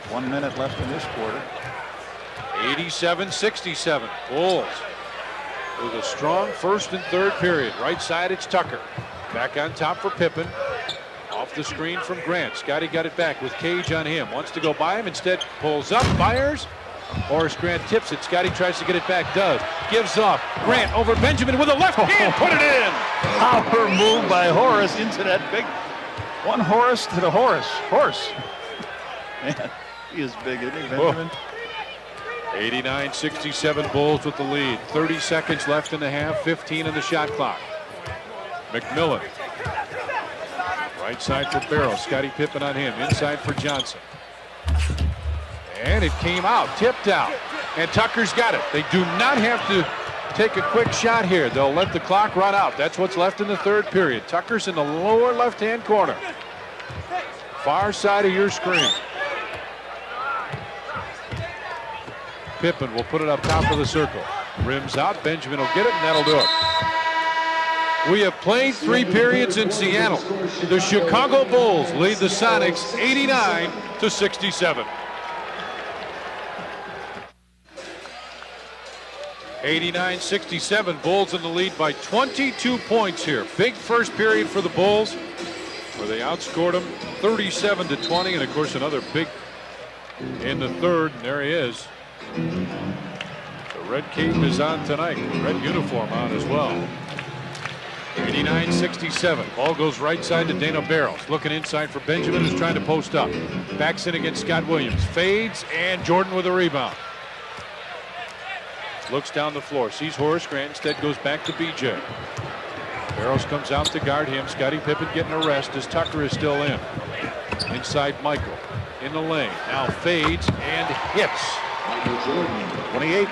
1 minute left in this quarter. 87-67. Bulls with a strong first and third period. Right side, it's Tucker. Back on top for Pippen. Off the screen from Grant. Scottie got it back with Cage on him. Wants to go by him. Instead, pulls up, fires. Horace Grant tips it. Scottie tries to get it back. Does. Gives off. Grant over Benjamin with a left hand. Put it in. Power move by Horace into that big one. Horace to the Horace. Horse. Man, he is big, isn't he, Benjamin? 89-67 Bulls with the lead. 30 seconds left in the half. 15 in the shot clock. McMillan. Right side for Barrows. Scottie Pippen on him. Inside for Johnson. And it came out. Tipped out. And Tucker's got it. They do not have to take a quick shot here. They'll let the clock run out. That's what's left in the third period. Tucker's in the lower left-hand corner. Far side of your screen. Pippen will put it up top of the circle. Rims out. Benjamin will get it, and that'll do it. We have played 3 periods in Seattle. The Chicago Bulls lead the Sonics 89-67. 89-67, Bulls in the lead by 22 points here. Big first period for the Bulls, where they outscored them 37-20, and of course another big in the third. And there he is. The red cape is on tonight. Red uniform on as well. 89-67. Ball goes right side to Dana Barrows. Looking inside for Benjamin, who's trying to post up. Backs in against Scott Williams. Fades, and Jordan with a rebound. Looks down the floor. Sees Horace Grant. Instead goes back to BJ. Barrows comes out to guard him. Scottie Pippen getting a rest as Tucker is still in. Inside Michael. In the lane. Now fades and hits. 28.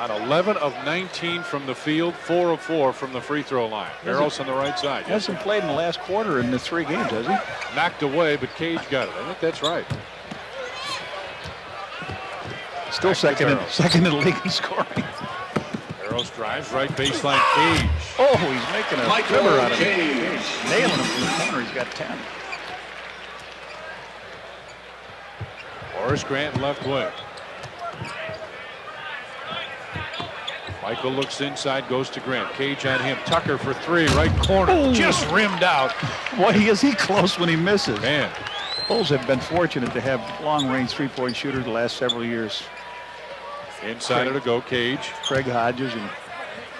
On 11 of 19 from the field, 4 of 4 from the free throw line. Barrows on the right side. Hasn't played in the last quarter in the 3 games, has he? Knocked away, but Cage got it. I think that's right. Still second in the league in scoring. Barrows drives right baseline. Cage. Oh, he's making a trimmer out of it. Nailing him from the corner. He's got 10. Horace Grant left wing. Michael looks inside, goes to Grant. Cage on him. Tucker for 3, right corner. Ooh. Just rimmed out. Boy, is he close when he misses. Man. Bulls have been fortunate to have long-range three-point shooters the last several years. Inside to go, Cage. Craig Hodges, and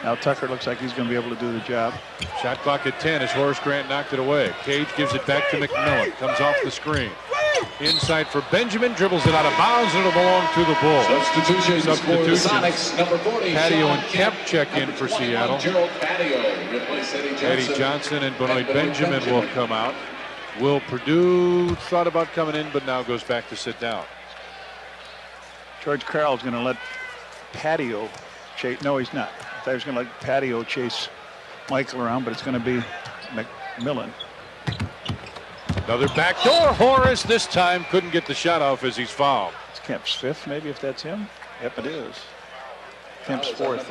now Tucker looks like he's going to be able to do the job. Shot clock at 10 as Horace Grant knocked it away. Cage gives it back to McMillan. Comes off the screen. Inside for Benjamin. Dribbles it out of bounds, and it'll belong to the Bulls. Substitutions for the Sonics. Number 40. Patio and Kemp check in for Seattle. Eddie Johnson and Benoit Benjamin will come out. Will Purdue thought about coming in, but now goes back to sit down. George Karl's going to let Patio chase. No, he's not. I thought he was going to let Patio chase Michael around, but it's going to be McMillan. Another backdoor. Horace this time couldn't get the shot off as he's fouled. It's Kemp's 5th, maybe, if that's him. Yep, it is. Kemp's 4th.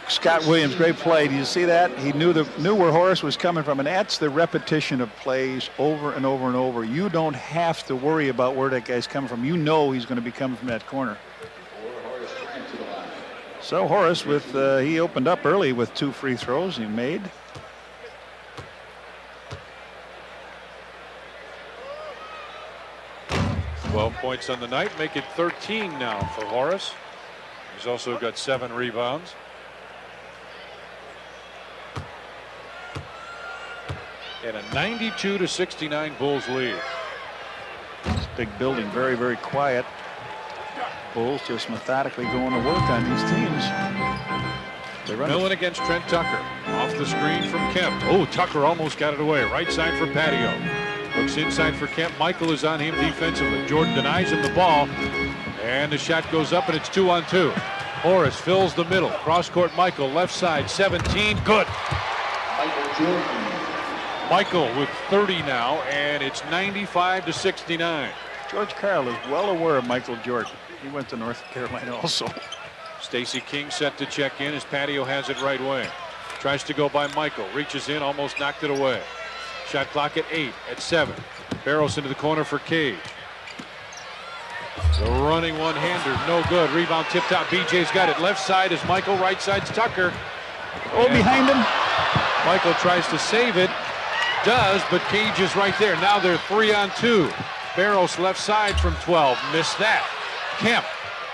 Scott Williams, great play. Do you see that? He knew where Horace was coming from, and that's the repetition of plays over and over and over. You don't have to worry about where that guy's coming from. You know he's going to be coming from that corner. So Horace, he opened up early with 2 free throws he made. Twelve points on the night, make it 13 now for Horace. He's also got 7 rebounds. And a 92-69 Bulls lead. This big building, very, very quiet. Bulls just methodically going to work on these teams. McMillan against Trent Tucker. Off the screen from Kemp. Oh, Tucker almost got it away. Right side for Patio. Looks inside for Kemp. Michael is on him defensively. Jordan denies him the ball. And the shot goes up, and it's 2-on-2. Horace fills the middle. Cross court Michael. Left side, 17. Good. Michael with 30 now, and it's 95-69. George Karl is well aware of Michael Jordan. He went to North Carolina also. Stacey King set to check in as Patio has it right wing. Tries to go by Michael. Reaches in, almost knocked it away. Shot clock at 8, at 7. Barros into the corner for Cage. The running one-hander, no good. Rebound tipped out. BJ's got it. Left side is Michael. Right side's Tucker. Oh, behind him. Michael tries to save it. Does, but Cage is right there. Now they're 3-on-2. Barros left side from 12. Missed that. Kemp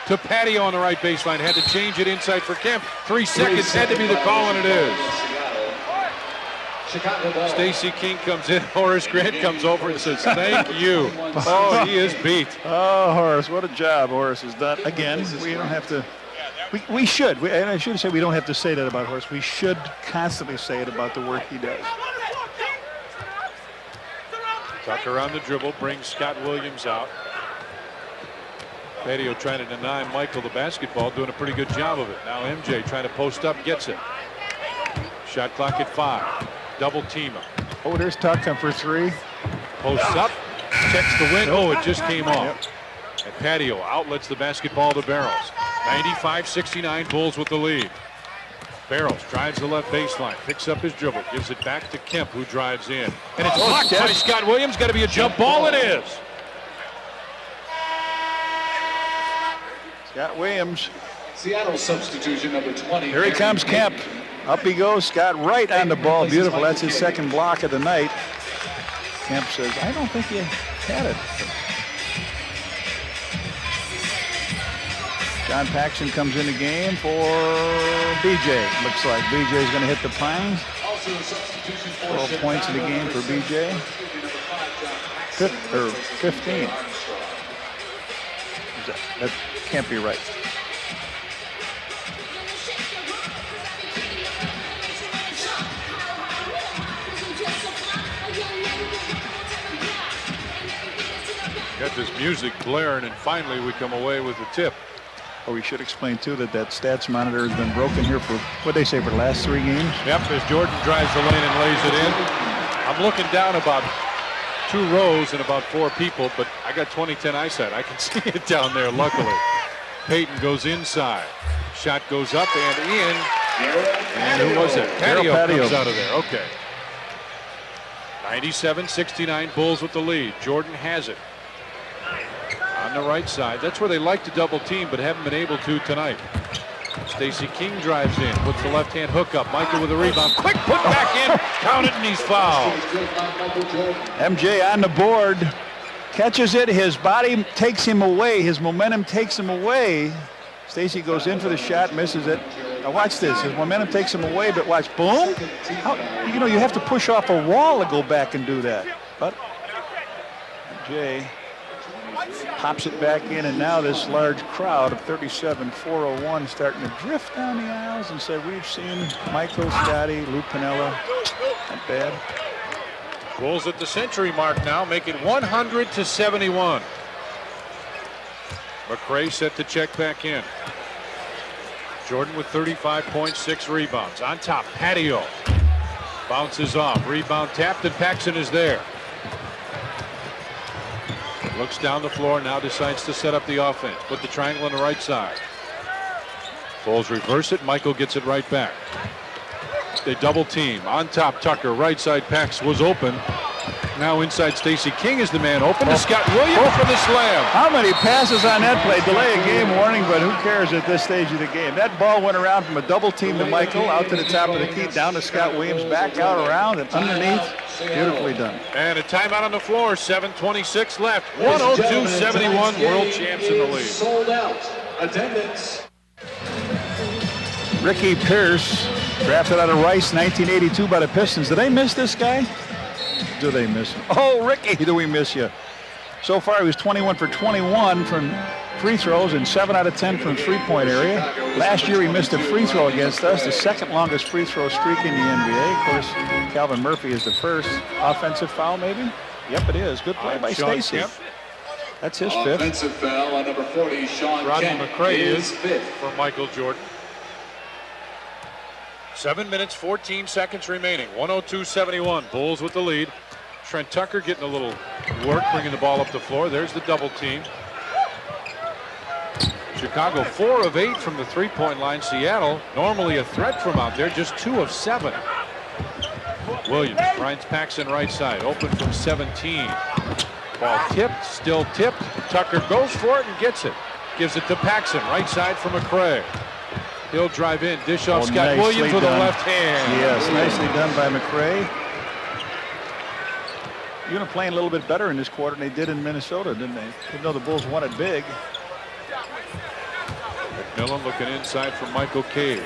to Patio on the right baseline. Had to change it inside for Kemp. 3 seconds had to be the call, and it is. Stacey King comes in. Horace Grant comes over and says, thank you. Oh, he is beat. Oh, Horace, what a job Horace has done. Again, we don't have to. We should. And I should say we don't have to say that about Horace. We should constantly say it about the work he does. Tucker on the dribble, brings Scott Williams out. Patio trying to deny Michael the basketball, doing a pretty good job of it. Now MJ trying to post up, gets it. Shot clock at 5. Double team him. Oh, there's Tucker for 3. Posts up, checks the win. Oh, it just came off. And Patio outlets the basketball to Barros. 95-69, Bulls with the lead. Barros drives the left baseline, picks up his dribble, gives it back to Kemp, who drives in. And it's blocked by Scott Williams. Got to be a jump ball. It is. Scott Williams. Seattle substitution number 20. Here he comes, Kemp. Up he goes. Scott right on the ball. Beautiful. That's his second block of the night. Kemp says, I don't think you had it. John Paxson comes in the game for BJ. Looks like BJ's going to hit the Pines. 12 points in the game for BJ. 15. That can't be right. Got this music blaring, and finally we come away with the tip. Oh, we should explain too that stats monitor has been broken here for what they say for the last 3 games. Yep, as Jordan drives the lane and lays it in. I'm looking down about 2 rows and about 4 people, but I got 20/10 eyesight. I can see it down there, luckily. Payton goes inside. Shot goes up and in. And who was it? Patio comes out of there. Okay. 97-69, Bulls with the lead. Jordan has it. On the right side. That's where they like to double team, but haven't been able to tonight. Stacey King drives in, puts the left hand hook up. Michael with a rebound. Quick put back in. Counted, and he's fouled. MJ on the board. Catches it. His body takes him away. His momentum takes him away. Stacey goes in for the shot, misses it. Now watch this. His momentum takes him away, but watch. Boom. You have to push off a wall to go back and do that. But MJ pops it back in, and now this large crowd of 37,401 starting to drift down the aisles and say, we've seen Michael, Scottie, Lou Piniella. Not bad. Bulls at the century mark now, make it 100-71. McRae set to check back in. Jordan with 35 points, 6 rebounds. On top, Patio. Bounces off, rebound tapped, and Paxson is there. Looks down the floor, now decides to set up the offense. Put the triangle on the right side. Bulls reverse it. Michael gets it right back. They double team. On top, Tucker. Right side, Pax was open. Now inside, Stacey King is the man open to Scott Williams for the slam. How many passes on that play? Delay a game warning, but who cares at this stage of the game? That ball went around from a double team to Michael, out to the top of the key, down to Scott Williams, back out around and underneath. Beautifully done. And a timeout on the floor. 7:26 left. 102-71. World champs in the lead. Sold out. Attendance. Ricky Pierce, drafted out of Rice, 1982 by the Pistons. Did they miss this guy? Do they miss him? Oh, Ricky, do we miss you? So far, he was 21 for 21 from free throws and 7 out of 10 from the three-point area. Last year he missed a free throw against us, the second longest free throw streak in the NBA. Of course, Calvin Murphy is the first. Offensive foul, maybe? Yep, it is. Good play by Shawn Stacy. Kemp. That's his fifth. Offensive foul on number 40, Shawn Rodney Kemp. McRae is is fifth. for Michael Jordan. 7 minutes, 14 seconds remaining. 102-71. Bulls with the lead. Trent Tucker getting a little work, bringing the ball up the floor. There's the double team. Chicago 4 of 8 from the three-point line. Seattle normally a threat from out there, just 2 of 7. Williams finds Paxson right side, open from 17. Ball tipped, still tipped. Tucker goes for it and gets it. Gives it to Paxson, right side for McRae. He'll drive in, dish off Scott Williams with a left hand. Yes, nicely done by McRae. You're going to play a little bit better in this quarter than they did in Minnesota, didn't they? Even though the Bulls won it big. McMillan looking inside for Michael Cave.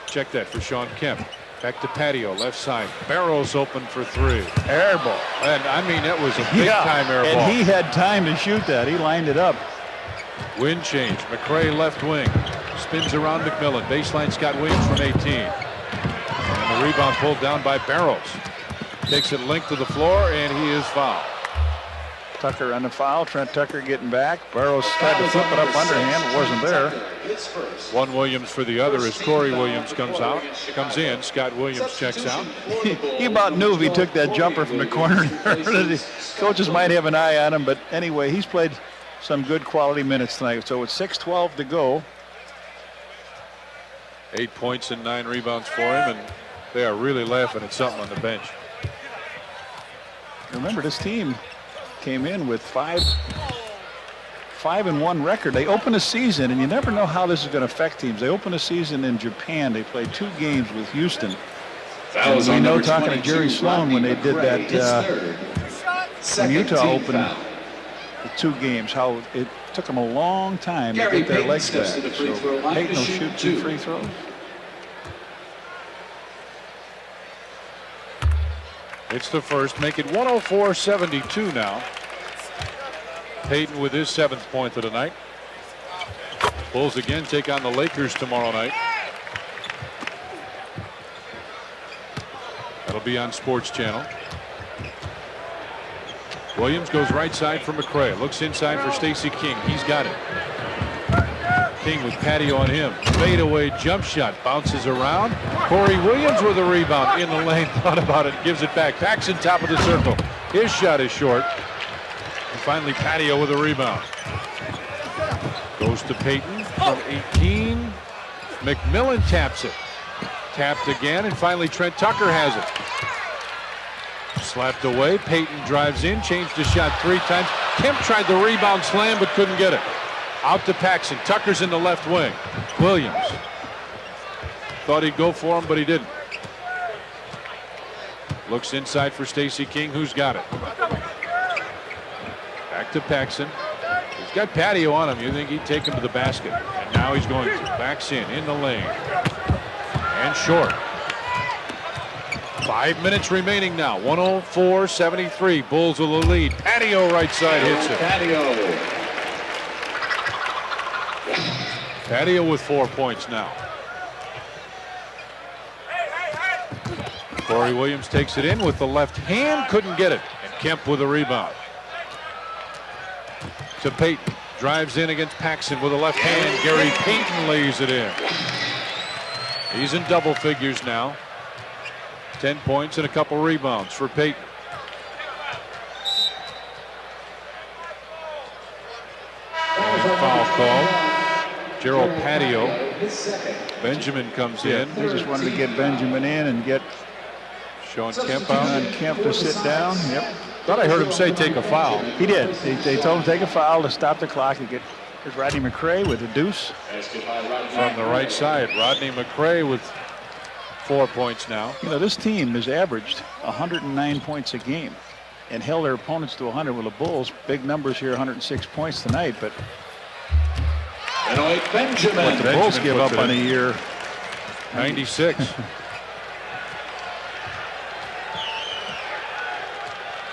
Check that for Shawn Kemp. Back to Patio, left side. Barrows open for 3. Air ball. And I mean, that was a big-time air ball. And he had time to shoot that. He lined it up. Wind change. McRae left wing. Spins around McMillan. Baseline Scott Williams from 18. And the rebound pulled down by Barrows. Takes it length to the floor, and he is fouled. Tucker on the foul. Trent Tucker getting back. Barrows tried to flip it up underhand. It wasn't there. One Williams for the other as Corey Williams comes in. Scott Williams checks out. He about knew if he took that jumper from the corner. The coaches might have an eye on him, but anyway, he's played some good quality minutes tonight. So it's 6:12 to go. 8 points and 9 rebounds for him, and they are really laughing at something on the bench. Remember, this team came in with 5-1 record. They open a season, and you never know how this is going to affect teams. They open a season in Japan. They played 2 games with Houston. And we know, talking to Jerry Sloan, when they did that, when Utah opened the 2 games, how it took them a long time to get their legs back. So Payton will shoot 2 free throws. It's the first. Make it 104-72 now. Payton with his 7th point of the night. Bulls again take on the Lakers tomorrow night. That'll be on Sports Channel. Williams goes right side for McRae. Looks inside for Stacey King. He's got it. King with Patio on him. Fadeaway jump shot. Bounces around. Corey Williams with a rebound in the lane. Thought about it. Gives it back. Paxson top of the circle. His shot is short. And finally Patio with a rebound. Goes to Payton from 18. McMillan taps it. Tapped again, and finally Trent Tucker has it. Slapped away. Payton drives in. Changed his shot 3 times. Kemp tried the rebound slam but couldn't get it. Out to Paxson. Tucker's in the left wing. Williams thought he'd go for him, but he didn't. Looks inside for Stacey King, who's got it. Back to Paxson. He's got Patio on him. You think he'd take him to the basket. And now he's going to. Backs in the lane. And short. 5 minutes remaining now. 104-73. Bulls with the lead. Patio right side hits it. Patio with 4 points now. Corey Williams takes it in with the left hand. Couldn't get it. And Kemp with a rebound. To Payton. Drives in against Paxson with a left hand. Gary Payton lays it in. He's in double figures now. 10 points and a couple rebounds for Payton. And foul call. Gerald Patio. Benjamin comes in. They just wanted to get Benjamin in and get Shawn Kemp out. Shawn Kemp to sit down. Yep. Thought I heard him say take a foul. He did. They told him to take a foul to stop the clock and get. Here's Rodney McRae with a deuce. From the right side, Rodney McRae with 4 points now. You know, this team has averaged 109 points a game and held their opponents to 100 with the Bulls. Big numbers here, 106 points tonight, but what the Bulls give up on a year. 96.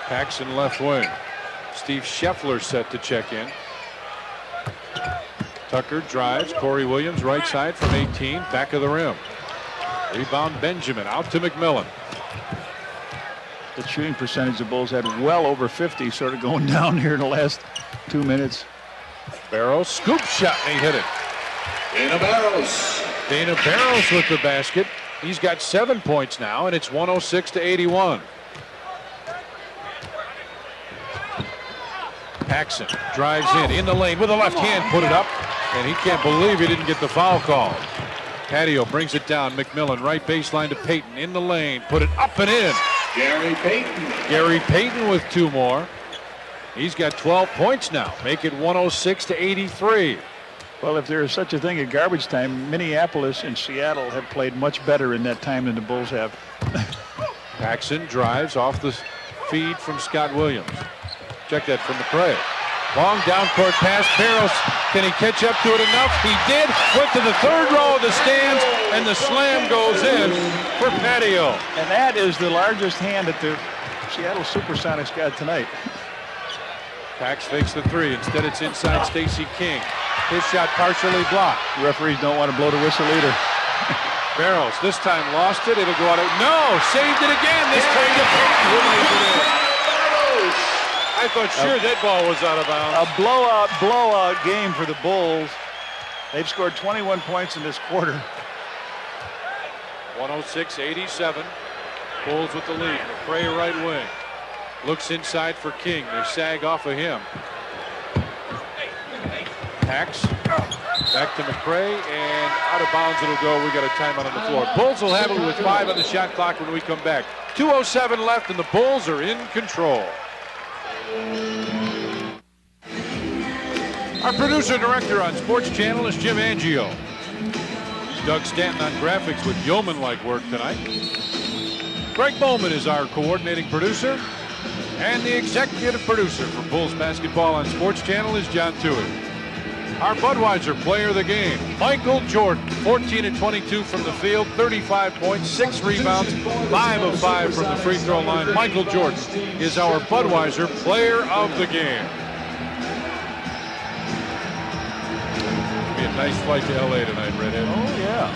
Paxson left wing. Steve Scheffler set to check in. Tucker drives. Corey Williams right side from 18, back of the rim. Rebound Benjamin out to McMillan. The shooting percentage the Bulls had well over 50, sort of going down here in the last 2 minutes. Barrows scoop shot and he hit it. Dana Barrows. Dana Barrows with the basket. He's got 7 points now, and it's 106-81. Paxson drives in the lane with the left hand, put it up, and he can't believe he didn't get the foul call. Patio brings it down. McMillan right baseline to Payton in the lane, put it up and in. Gary Payton. Gary Payton with 2 more. He's got 12 points now, make it 106-83. Well, if there is such a thing at garbage time, Minneapolis and Seattle have played much better in that time than the Bulls have. Paxson drives off the feed from Scott Williams. Check that from McRae. Long down court pass. Barrows, can he catch up to it enough? He did. Went to the third row of the stands, and the slam goes in for Patio. And that is the largest hand that the Seattle SuperSonics got tonight. Pax fakes the 3. Instead, it's inside Stacey King. His shot partially blocked. The referees don't want to blow the whistle either. Barrows this time lost it. It'll go out. No, saved it again. This time to Payton. Who lays it in? I thought sure that ball was out of bounds. A blowout game for the Bulls. They've scored 21 points in this quarter. 106-87. Bulls with the lead. McRae right wing. Looks inside for King. They sag off of him. Pax back to McRae, and out of bounds it'll go. We got a timeout on the floor. Bulls will have it with 5 on the shot clock when we come back. 2:07 left, and the Bulls are in control. Our producer director on Sports Channel is Jim Angio. Doug Stanton on graphics with yeoman-like work tonight. Greg Bowman is our coordinating producer. And the executive producer for Bulls basketball on Sports Channel is John Tewey. Our Budweiser player of the game, Michael Jordan, 14 of 22 from the field, 35 points, 6 rebounds, 5 of 5 from the free throw line. Michael Jordan is our Budweiser player of the game. It'll be a nice flight to LA tonight, Redhead. Oh, yeah.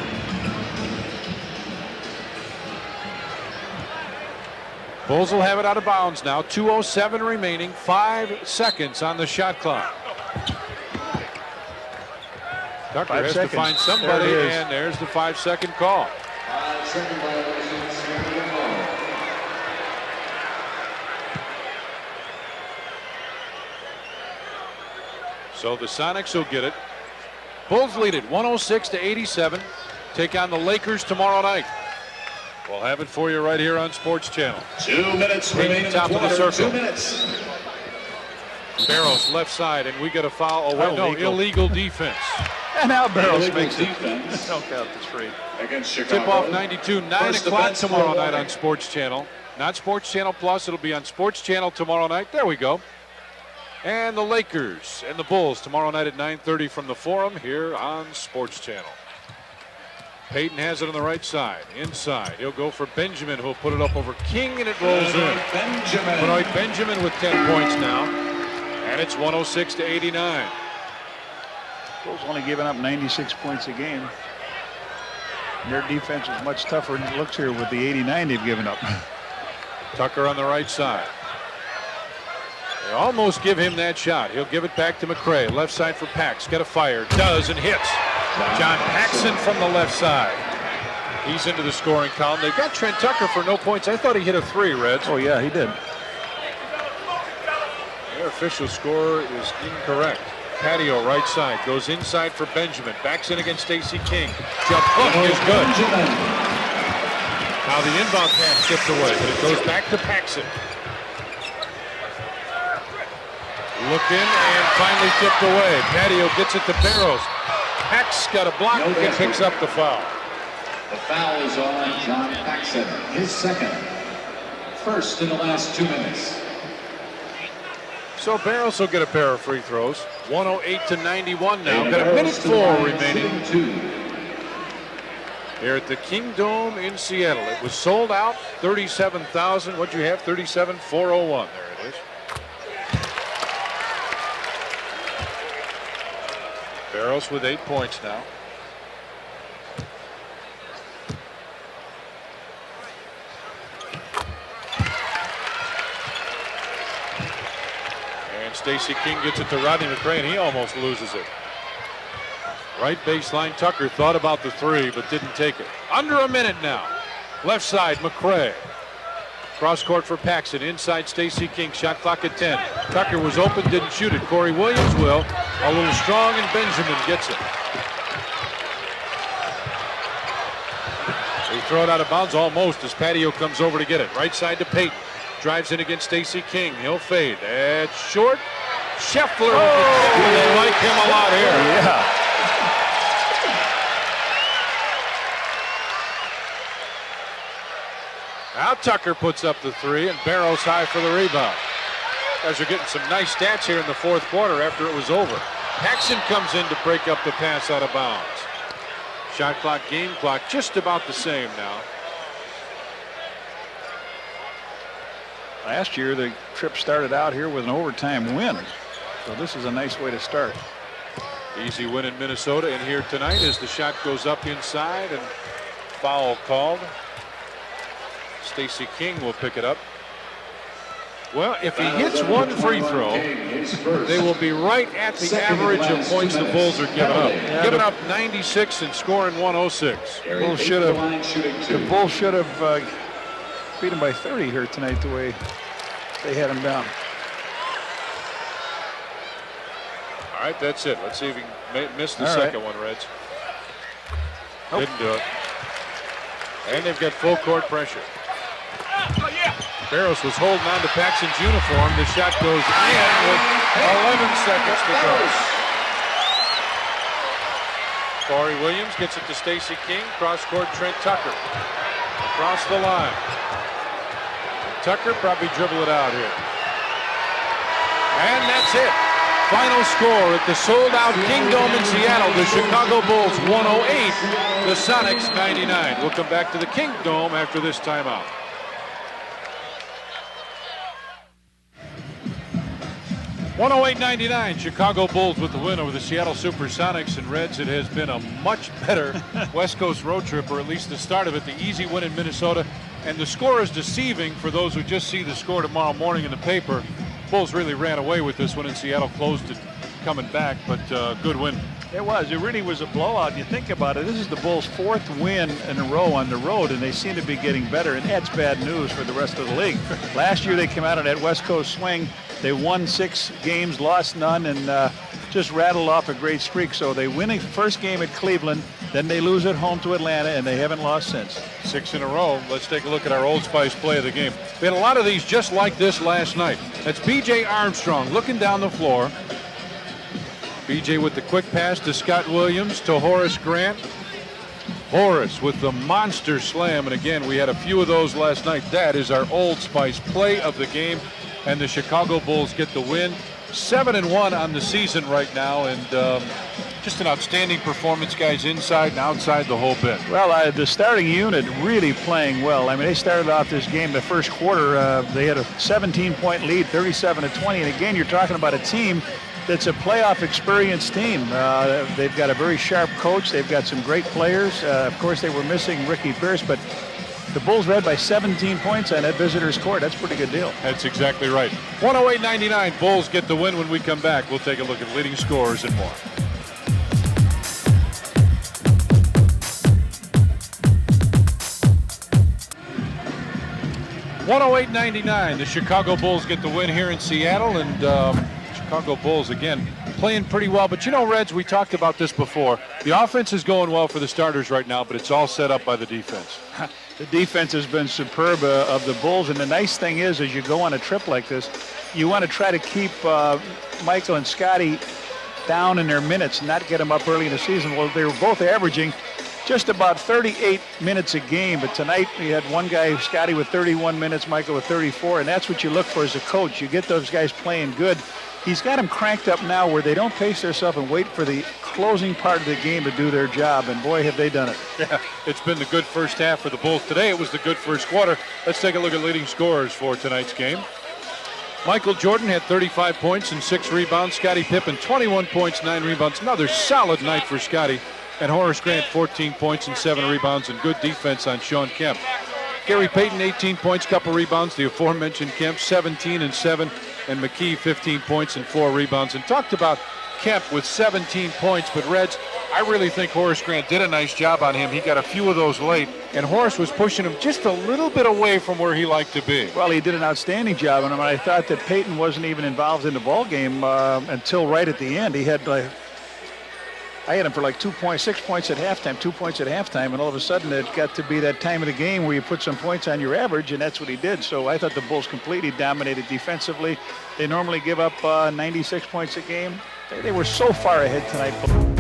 Bulls will have it out of bounds now. 2:07 remaining. 5 seconds on the shot clock. Tucker has to find somebody, and there's the 5-second call. 5-second violations. So the Sonics will get it. Bulls lead it 106-87. Take on the Lakers tomorrow night. We'll have it for you right here on Sports Channel. 2 minutes remaining. Top of the circle. 2 minutes. Barrows left side, and we get a foul. Oh, wait, no, illegal defense. And now Barrows makes it. Defense. Don't count the 3. Against Chicago. Tip off 92, 9 o'clock tomorrow night on Sports Channel. Not Sports Channel Plus. It'll be on Sports Channel tomorrow night. There we go. And the Lakers and the Bulls tomorrow night at 9:30 from the Forum here on Sports Channel. Payton has it on the right side. Inside. He'll go for Benjamin, who'll put it up over King, and it rolls in. Benoit Benjamin with 10 points now. And it's 106-89. Bulls only giving up 96 points a game. Their defense is much tougher than it looks here with the 89 they've given up. Tucker on the right side. They almost give him that shot. He'll give it back to McRae. Left side for Pax. Got a fire. Does and hits. John Paxson from the left side. He's into the scoring column. They've got Trent Tucker for no points. I thought he hit a 3, Reds. Oh, yeah, he did. Their official score is incorrect. Patio right side. Goes inside for Benjamin. Backs in against Stacey King. Jump hook is good. Now the inbound pass tipped away, but it goes back to Paxson. Looking and finally tipped away. Patio gets it to Barrows. Pax got a block and picks up the foul. The foul is on John Paxson, his second. First in the last 2 minutes. So Barrows will get a pair of free throws. 108-91 now. Got a minute 4 remaining here at the Kingdome in Seattle. It was sold out. 37,000. What'd you have? 37,401. There it is. Barros with 8 points now. And Stacey King gets it to Rodney McRae, and he almost loses it. Right baseline, Tucker thought about the 3, but didn't take it. Under a minute now. Left side, McRae. Cross court for Paxson. Inside, Stacey King. Shot clock at 10. Tucker was open, didn't shoot it. Corey Williams will. A little strong, and Benjamin gets it. They throw it out of bounds almost as Patio comes over to get it. Right side to Payton. Drives in against Stacey King. He'll fade. That's short. Scheffler. They like him a lot here. Yeah. Now Tucker puts up the 3, and Barros high for the rebound. Guys are getting some nice stats here in the fourth quarter after it was over. Paxson comes in to break up the pass out of bounds. Shot clock, game clock, just about the same now. Last year, the trip started out here with an overtime win. So this is a nice way to start. Easy win in Minnesota, and here tonight as the shot goes up inside and foul called. Stacey King will pick it up. Well, if he hits one free throw, they will be right at the average of points the Bulls are giving up. Giving up 96 and scoring 106. The Bulls should have beat him by 30 here tonight the way they had him down. All right, that's it. Let's see if he can miss the second one, Reds. Didn't do it. And they've got full court pressure. Barros was holding on to Paxson's uniform. The shot goes in with 11 seconds to go. Corey Williams gets it to Stacey King. Cross court, Trent Tucker. Across the line. Tucker probably dribble it out here. And that's it. Final score at the sold-out Kingdome in Seattle. The Chicago Bulls 108. The Sonics 99. We'll come back to the Kingdome after this timeout. $108.99, Chicago Bulls with the win over the Seattle SuperSonics. And Reds, it has been a much better West Coast road trip, or at least the start of it. The easy win in Minnesota, and the score is deceiving for those who just see the score tomorrow morning in the paper. Bulls really ran away with this one, and Seattle closed it coming back, but good win. It was. It really was a blowout. You think about it, this is the Bulls' 4th win in a row on the road, and they seem to be getting better, and that's bad news for the rest of the league. Last year they came out on that West Coast swing. They won 6 games, lost none, and just rattled off a great streak. So they win a first game at Cleveland, then they lose at home to Atlanta, and they haven't lost since. 6 in a row. Let's take a look at our Old Spice play of the game. We had a lot of these just like this last night. That's B.J. Armstrong looking down the floor. B.J. with the quick pass to Scott Williams, to Horace Grant. Horace with the monster slam, and again, we had a few of those last night. That is our Old Spice play of the game, and the Chicago Bulls get the win. 7-1 on the season right now, and just an outstanding performance, guys, inside and outside the whole bit. Well, the starting unit really playing well. I mean, they started off this game, the first quarter, they had a 17-point lead, 37-20, and again, you're talking about a team that's a playoff experienced team. They've got a very sharp coach. They've got some great players. Of course, they were missing Ricky Pierce, but the Bulls led by 17 points on that visitors' court. That's a pretty good deal. That's exactly right. 108.99. Bulls get the win. When we come back, we'll take a look at leading scorers and more. $108.99. The Chicago Bulls get the win here in Seattle, and Chicago Bulls again playing pretty well. But you know, Reds, we talked about this before. The offense is going well for the starters right now, but it's all set up by the defense. The defense has been superb of the Bulls, and the nice thing is, as you go on a trip like this, you want to try to keep Michael and Scottie down in their minutes, not get them up early in the season. Well, they were both averaging just about 38 minutes a game, but tonight you had one guy, Scottie, with 31 minutes, Michael with 34, and that's what you look for as a coach. You get those guys playing good. He's got them cranked up now where they don't pace themselves and wait for the closing part of the game to do their job, and boy, have they done it. Yeah, it's been the good first half for the Bulls. Today it was the good first quarter. Let's take a look at leading scorers for tonight's game. Michael Jordan had 35 points and 6 rebounds. Scottie Pippen, 21 points, 9 rebounds. Another solid night for Scottie. And Horace Grant, 14 points and 7 rebounds, and good defense on Shawn Kemp. Gary Payton, 18 points, couple rebounds. The aforementioned Kemp, 17 and 7, and McKey, 15 points and 4 rebounds. And talked about Kemp with 17 points, but Reds, I really think Horace Grant did a nice job on him. He got a few of those late, and Horace was pushing him just a little bit away from where he liked to be. Well, he did an outstanding job on him. I thought that Payton wasn't even involved in the ball game until right at the end. He had I had him for like 6 points at halftime, 2 points at halftime, and all of a sudden it got to be that time of the game where you put some points on your average, and that's what he did. So I thought the Bulls completely dominated defensively. They normally give up 96 points a game. They were so far ahead tonight.